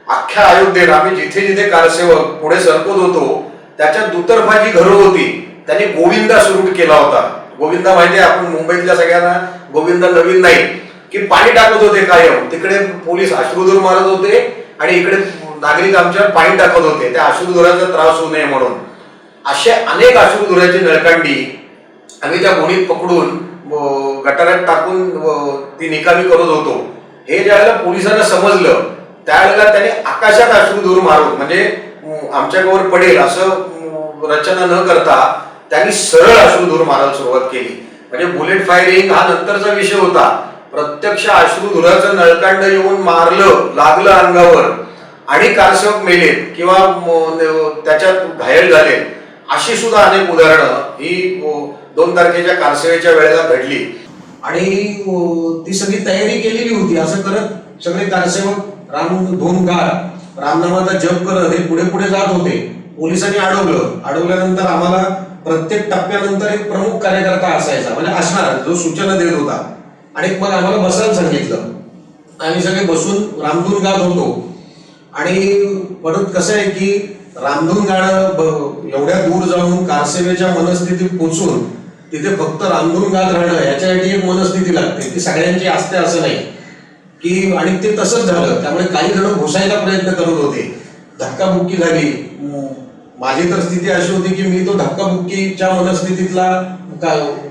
अख्ख्या अयोध्येत आम्ही जिथे जिथे कारसेवक पुढे सरकत होतो त्याच्या दुतर्फा जी घरं होती त्यांनी गोविंदा सुरू केला होता. गोविंदा माहितीये, आपण मुंबईतल्या सगळ्यांना गोविंदा नवीन नाही, की पाणी टाकत होते कायम. तिकडे पोलीस अश्रुधूर मारत होते आणि इकडे नागरिक आमच्यावर पाणी टाकत होते, त्या अश्रुधुराचा त्रास होऊ नये म्हणून. अशा अनेक अश्रुधुराची नळकांडी आम्ही त्या गोणीत पकडून गटारात टाकून ती निकामी करत होतो. हे ज्यावेळेला पोलिसांना समजलं त्यावेळेला त्यांनी आकाशात अश्रुधूर मारून, म्हणजे आमच्यावर पडेल असं रचना न करता त्यांनी सरळ अश्रुधूर मारायला सुरुवात केली. म्हणजे बुलेट फायरिंग हा नंतरचा विषय होता. प्रत्यक्ष अश्रुधुराचं नळकांड येऊन मारलं, लागलं अंगावर आणि कारसेवक मेले किंवा त्याच्यात घायल झाले. अशी सुद्धा अनेक उदाहरणं ही 2 तारखेच्या कारसेवेच्या वेळेला घडली. आणि ती सगळी तयारी केलेली होती. असं करत सगळे कारसेवक रामधून गात, रामनामाचा जप करत हे पुढे पुढे जात होते. पोलिसांनी अडवल्यानंतर आम्हाला प्रत्येक टप्प्यानंतर एक प्रमुख कार्यकर्ता असायचा, म्हणजे असणार, जो सूचना देत होता. आणि मग आम्हाला बसायला सांगितलं. आम्ही सगळे बसून रामधून गात होतो. आणि परत कसं आहे की रामधून गाणं एवढ्या दूर जाऊन कारसेवेच्या मनस्थितीत पोचून तिथे फक्त रामधून गात राहणं याच्यासाठी एक मनस्थिती लागते, ती सगळ्यांची असते असं नाही की. आणि ते तसंच झालं. त्यामुळे काही जण घुसायचा प्रयत्न करत होते, धक्काबुक्की झाली. माझी तर स्थिती अशी होती की मी तो धक्काबुक्कीच्या मनस्थितीतला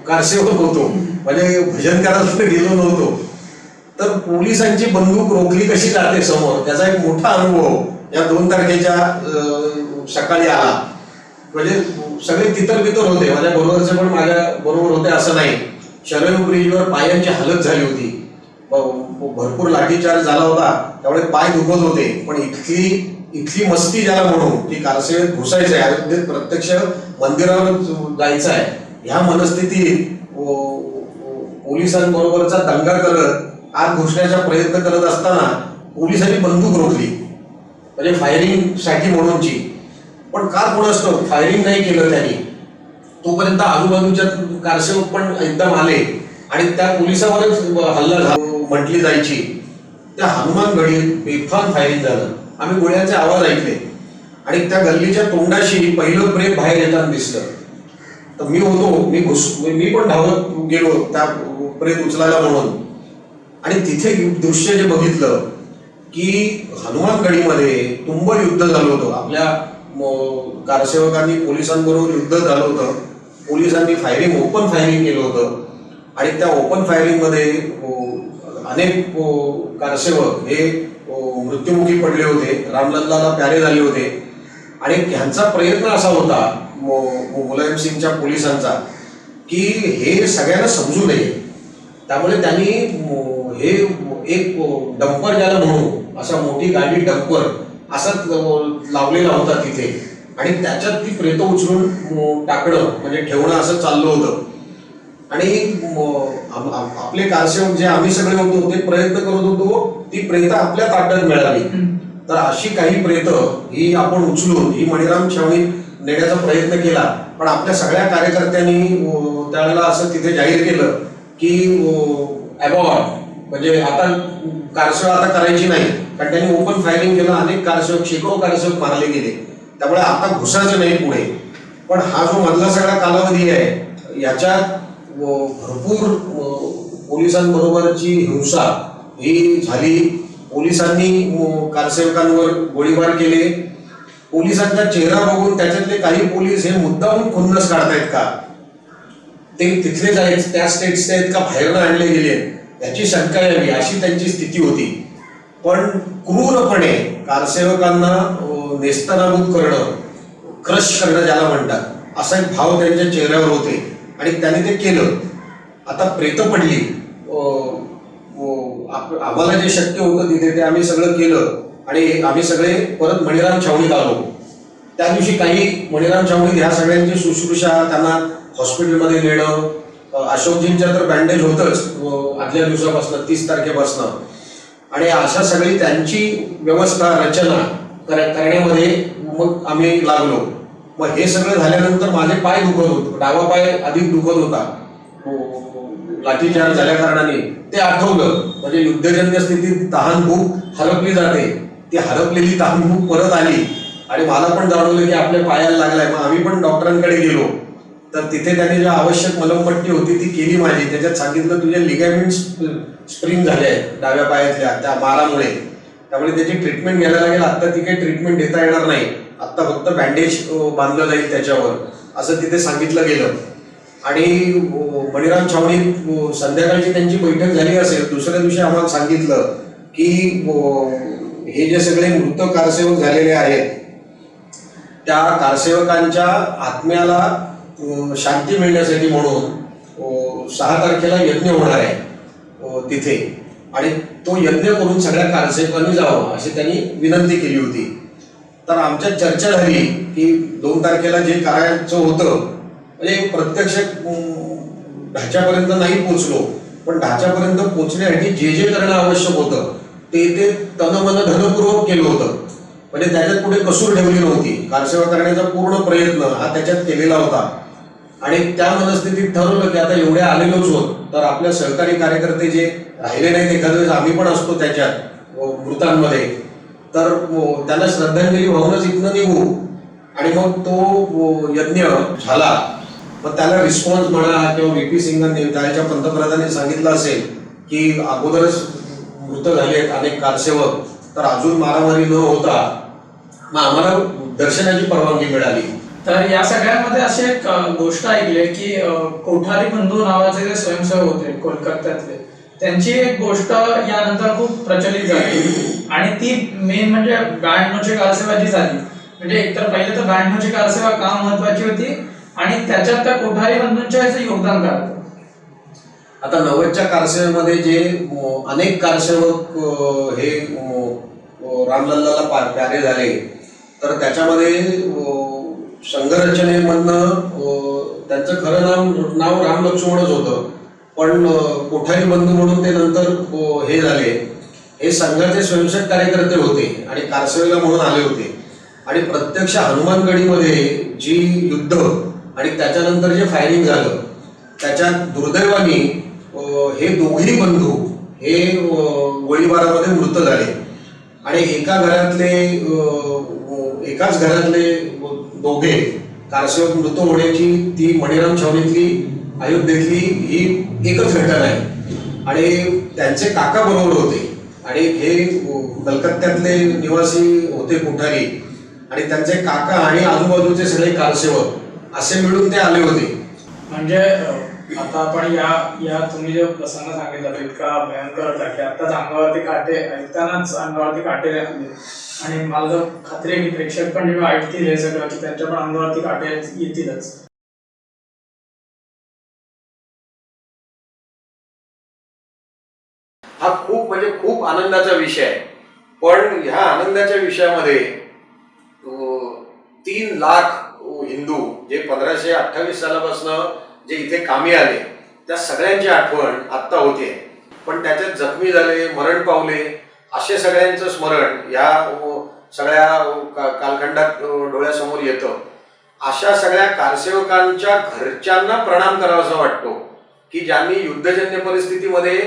कारसेवक होतो, म्हणजे भजन करायला गेलो नव्हतो. तर पोलिसांची बंदूक रोखली कशी जाते समोर, त्याचा एक मोठा अनुभव या 2 तारखेच्या सकाळी आला. म्हणजे सगळे तितर होते, माझ्या बरोबरचे पण माझ्या बरोबर होते असं नाही. शरयू ब्रिजवर पायांची हालत झाली होती, भरपूर लाठीचार्ज झाला होता, त्यामुळे पाय दुखत होते. पण इथली मस्ती ज्याला म्हणू की कारसेवेत घुसायचं आहे, अयोध्येत प्रत्यक्ष मंदिरावर जायचं आहे, ह्या मनस्थितीत पोलिसांबरोबरचा दंगा करत आत घुसण्याचा प्रयत्न करत असताना पोलिसांनी बंदूक रोखली, म्हणजे फायरिंग साठी म्हणूनची. पण का कोणास ठाऊक फायरिंग नाही केलं त्यांनी. तोपर्यंत आजूबाजूच्या कारसेवक पण एकदम आले आणि त्या पोलिसावरच हल्ला म्हटली जायची. त्या हनुमान गडीत बेफाम फायरिंग झालं. आम्ही गोळ्यांचे आवाज ऐकले आणि त्या गल्लीच्या तोंडाशी पहिलं प्रेत बाहेर येताना दिसलं. तर मी होतो, मी पण धावत गेलो त्या प्रेत उचलायला म्हणून. आणि तिथे दृश्य जे बघितलं की हनुमान गडीमध्ये तुंबळ युद्ध झालं होतं. आपल्या कारसेवकांनी पोलिसांबरोबर युद्ध झालं होतं. पोलिसांनी ओपन फायरिंग केलं होतं आणि त्या ओपन फायरिंग मध्ये अनेक कारसेवक हे मृत्युमुखी पडले होते, रामलल्लाला प्यारे झाले होते. आणि ह्यांचा प्रयत्न असा होता मुलायम सिंगच्या पोलिसांचा की हे सगळ्यांना समजू नये. त्यामुळे त्यांनी हे एक डंपर ज्याला म्हणू, असा मोठी गाडी डंपर असाच लावलेला होता तिथे आणि त्याच्यात ती प्रेत उचलून टाकणं म्हणजे ठेवणं असं चाललं होतं. आणि आपले कारसेवक जे आम्ही सगळे होतो ते प्रयत्न करत होतो ती प्रेत आपल्या ताब्यात मिळावी. तर अशी काही प्रेत ही आपण उचलून ही मणिराम छावणीत नेण्याचा प्रयत्न केला. पण आपल्या सगळ्या कार्यकर्त्यांनी त्यावेळेला असं तिथे जाहीर केलं की अबॉर्ट, म्हणजे आता कारसेवा आता करायची नाही, कारण त्यांनी ओपन फायरिंग केलं. अनेक कारसेवक, शेकडो कारसेवक मारले गेले, त्यामुळे आता घुसायचं नाही पुढे. पण हा जो मधला सगळा कालावधी आहे याच्यात भरपूर पोलिसांबरोबरची हिंसा ही झाली. पोलिसांनी कारसेवकांवर गोळीबार केले. पोलिसांचा चेहरा बघून त्याच्यातले काही पोलीस हे मुद्दामून खुन्नस काढतायत का, ते तिथलेच आहेत, त्या स्टेट्सचे आहेत का, बाहेरनं आणले गेले याची शंका यावी अशी त्यांची स्थिती होती. पण क्रूरपणे कारसेवकांना नेस्तनाबूत करणं, क्रश करणं ज्याला म्हणतात, असा एक भाव त्यांच्या चेहऱ्यावर होते आणि त्यांनी ते केलं. आता प्रेत पडली. आम्हाला जे शक्य होतं तिथे ते आम्ही सगळं केलं आणि आम्ही सगळे परत मणिराम छावणीत आलो. त्या दिवशी काही मणिराम छावणीत ह्या सगळ्यांची शुश्रूषा, त्यांना हॉस्पिटलमध्ये नेणं, अशोकजींच्या तर बँडेज होतच आदल्या दिवसापासून 30 तारखेपासून. आणि अशा सगळी त्यांची व्यवस्था रचना करण्यामध्ये मग आम्ही लागलो. मग हे सगळं झाल्यानंतर माझे पाय दुखत होते, डावा पाय अधिक दुखत होता लाठीचार्ज झाल्या कारणाने. ते आठवलं, म्हणजे युद्धजन्य स्थितीत तहानभूक हरपली जाते, ती हरपलेली तहानभूक परत आली आणि मला पण जाणवलं की आपल्या पायाला लागलाय. मग आम्ही पण डॉक्टरांकडे गेलो. तर तिथे त्यांनी ज्या आवश्यक मलमपट्टी होती ती केली माझी. त्याच्यात सांगितलं तुझे लिगामेंट स्प्रिंग झाले आहेत डाव्या पायातल्या त्या मारामुळे, त्यामुळे त्याची ट्रीटमेंट घ्यायला लागेल. आता ती काही ट्रीटमेंट देता येणार नाही, आता फक्त बँडेज बांधलं जाईल त्याच्यावर, असं तिथे सांगितलं गेलं. आणि मणिराम छावणीत संध्याकाळची त्यांची बैठक झाली असेल. दुसऱ्या दिवशी आम्हाला सांगितलं की हे जे सगळे मृत कारसेवक झालेले आहेत त्या कारसेवकांच्या आत्म्याला शांती मिळण्यासाठी म्हणून 6 तारखेला यज्ञ होणार आहे तिथे, आणि तो यज्ञ करून सगळ्या कारसेवकांनी जावं अशी त्यांनी विनंती केली होती. तर आमच्यात चर्चा झाली की 2 तारखेला जे करायचं होतं, म्हणजे प्रत्यक्ष ढाच्यापर्यंत नाही पोचलो, पण ढाच्यापर्यंत पोचण्यासाठी जे जे करणं आवश्यक होतं ते तनमन धनपूर्वक केलं होतं. म्हणजे त्याच्यात कुठे कसूर ठेवली नव्हती. कारसेवा करण्याचा पूर्ण प्रयत्न हा त्याच्यात केलेला होता. आणि त्या मनस्थितीत ठरवलं की आता एवढे आलेलोच होत तर आपल्या सहकारी कार्यकर्ते जे राहिले नाहीत एखाद्या वेळेस आम्ही पण असतो त्याच्यात मृतांमध्ये, तर त्यांना श्रद्धांजली वाहूनच इथनं निघू. आणि मग तो यज्ञ झाला. मग त्याला रिस्पॉन्स म्हणा किंवा व्ही.पी. सिंगांनी त्याच्या पंतप्रधानांनी सांगितलं असेल की अगोदरच मृत झालेत अनेक कारसेवक, तर अजून मारामारी न होता मग आम्हाला दर्शनाची परवानगी मिळाली. तर या सगळ्यामध्ये अशी एक गोष्ट ऐकली की कोठारी बंधू नावाचे जे स्वयंसेवक होते कोलकात्यातले, त्यांची एक गोष्ट यानंतर खूप प्रचलित झाली आणि ती मेन म्हणजे 92ची कारसेवा जी झाली. म्हणजे एकतर पहिले तर 92ची कारसेवा का महत्वाची होती आणि त्याच्यात त्या कोठारी बंधूंच्या याचं योगदान काय होतं? आता 90च्या कारसेवेमध्ये जे अनेक कारसेवक हे रामलल्लाला प्यारे झाले, तर त्याच्यामध्ये संघरचनेमधनं त्यांचं खरं नाव राम लक्ष्मणच होतं, पण कोठारी बंधू म्हणून ते नंतर हे झाले. हे संघाचे स्वयंसेवक कार्यकर्ते होते आणि कारसेवेला म्हणून आले होते. आणि प्रत्यक्ष हनुमानगडीमध्ये जी युद्ध आणि त्याच्यानंतर जे फायरिंग झालं त्याच्यात दुर्दैवाने हे दोघेही बंधू हे गोळीबारामध्ये मृत झाले. आणि एकाच घरातले दोघे कारसेवक मृत होण्याची ती मणिराम छावणीतली अयोध्येतली ही एकच घटना आहे. आणि त्यांचे काका बरोबर होते आणि हे कलकत्त्यातले निवासी होते कोठारी, आणि त्यांचे काका आणि आजूबाजूचे सगळे कारसेवक असे मिळून ते आले होते. म्हणजे आता आपण या तुम्ही जे प्रसंग सांगितला तो इतका भयंकर होता की आताच अंगावरती काटे ऐकतानाच अंगावरती काटे आले. आणि मला तर खात्री आहे की प्रेक्षक पण जेव्हा ऐकतील हे सगळं की त्यांच्या पण अंगावरती काटे येतीलच. हा खूप आनंदाचा विषय आहे. पण ह्या आनंदाच्या विषयामध्ये 3 लाख हिंदू जे 1528 सालापासून जे इथे कामी आले त्या सगळ्यांची आठवण आत्ता होते. पण त्याच्यात जखमी झाले, मरण पावले असे सगळ्यांचं स्मरण या सगळ्या कालखंडात डोळ्यासमोर येतं. अशा सगळ्या कारसेवकांच्या घरच्यांना प्रणाम करावासा वाटतो की ज्यांनी युद्धजन्य परिस्थितीमध्ये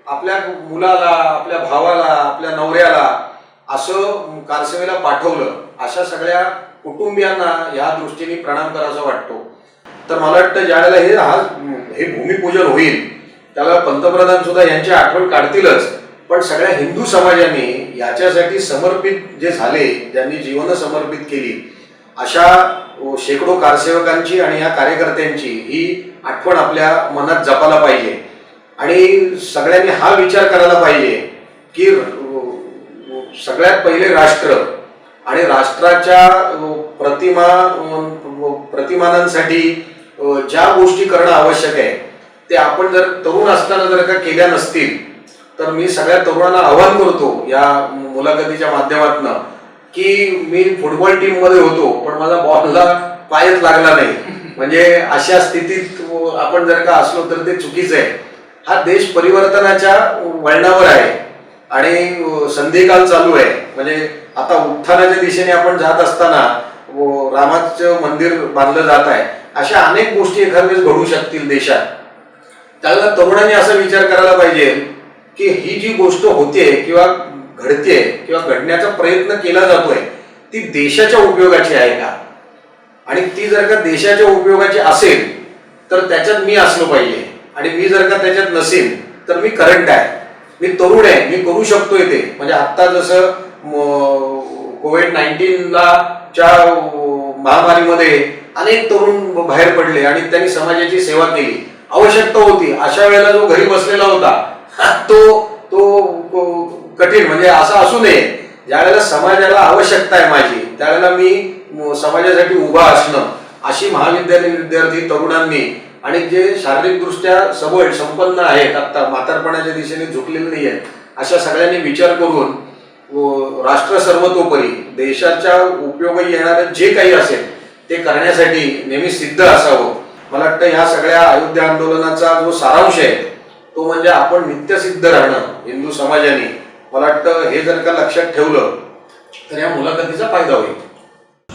आपल्या मुलाला, आपल्या भावाला, आपल्या नवऱ्याला असं कारसेवेला पाठवलं. अशा सगळ्या कुटुंबियांना या दृष्टीने प्रणाम करावासा वाटतो. तर मला वाटतं ज्यावेळेला हे भूमिपूजन होईल त्याला पंतप्रधान सुद्धा यांची आठवण काढतीलच, पण सगळ्या हिंदू समाजाने याच्यासाठी समर्पित जे झाले, ज्यांनी जीवन समर्पित केली अशा शेकडो कारसेवकांची आणि या कार्यकर्त्यांची ही आठवण आपल्या मनात जपायला पाहिजे. आणि सगळ्यांनी हा विचार करायला पाहिजे की सगळ्यात पहिले राष्ट्र आणि राष्ट्राच्या प्रतिमानांसाठी ज्या गोष्टी करणं आवश्यक आहे ते आपण जर तरुण असताना जर का केल्या नसतील तर मी सगळ्या तरुणांना आवाहन करतो या मुलाखतीच्या माध्यमातून की मी फुटबॉल टीम मध्ये होतो पण माझा बॉलला पायच लागला नाही. म्हणजे अशा स्थितीत आपण जर का असलो तर ते चुकीचं आहे. हा देश परिवर्तनाच्या वळणावर आहे आणि संधिकाल चालू आहे. म्हणजे आता उत्थानाच्या दिशेने आपण जात असताना रामाचं मंदिर बांधलं जात आहे. अशा अनेक गोष्टी एखाद्या वेळेस घडू शकतील देशात. त्याला तरुणांनी असा विचार करायला पाहिजे की ही जी गोष्ट होते किंवा घडते किंवा घडण्याचा प्रयत्न केला जातोय ती देशाच्या उपयोगाची आहे का, आणि ती जर का देशाच्या उपयोगाची असेल तर त्याच्यात मी असलो पाहिजे. आणि मी जर का त्याच्यात नसेल तर मी करंट आहे, मी तरुण आहे, मी करू शकतोय ते. म्हणजे आता जसं कोविड-19 च्या महामारीमध्ये अनेक तरुण बाहेर पडले आणि त्यांनी समाजाची सेवा केली. आवश्यकता होती. अशा वेळेला जो घरी बसलेला होता तो कठीण, म्हणजे असं असू नये. ज्या वेळेला समाजाला आवश्यकता आहे माझी त्यावेळेला मी समाजासाठी उभा असणं, अशी महाविद्यालयीन विद्यार्थी तरुणांनी आणि जे शारीरिकदृष्ट्या सबळ संपन्न आहेत, आता म्हातारपणाच्या दिशेने झुकलेले नाही आहेत, अशा सगळ्यांनी विचार करून राष्ट्र सर्वतोपरी देशाच्या उपयोगी येणारं जे काही असेल ते करण्यासाठी नेहमी सिद्ध असावं. मला वाटतं ह्या सगळ्या अयोध्या आंदोलनाचा जो सारांश आहे तो म्हणजे आपण नित्यसिद्ध राहणं हिंदू समाजाने. मला वाटतं हे जर का लक्षात ठेवलं तर या मुलाखतीचा फायदा होईल.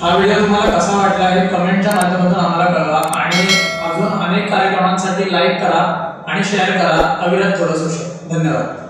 हा व्हिडिओ तुम्हाला कसा वाटला हे कमेंटच्या माध्यमातून आम्हाला कळवा आणि अजून अनेक कार्यक्रमांसाठी लाईक करा आणि शेअर करा. अविरत थोडं सोशल. धन्यवाद.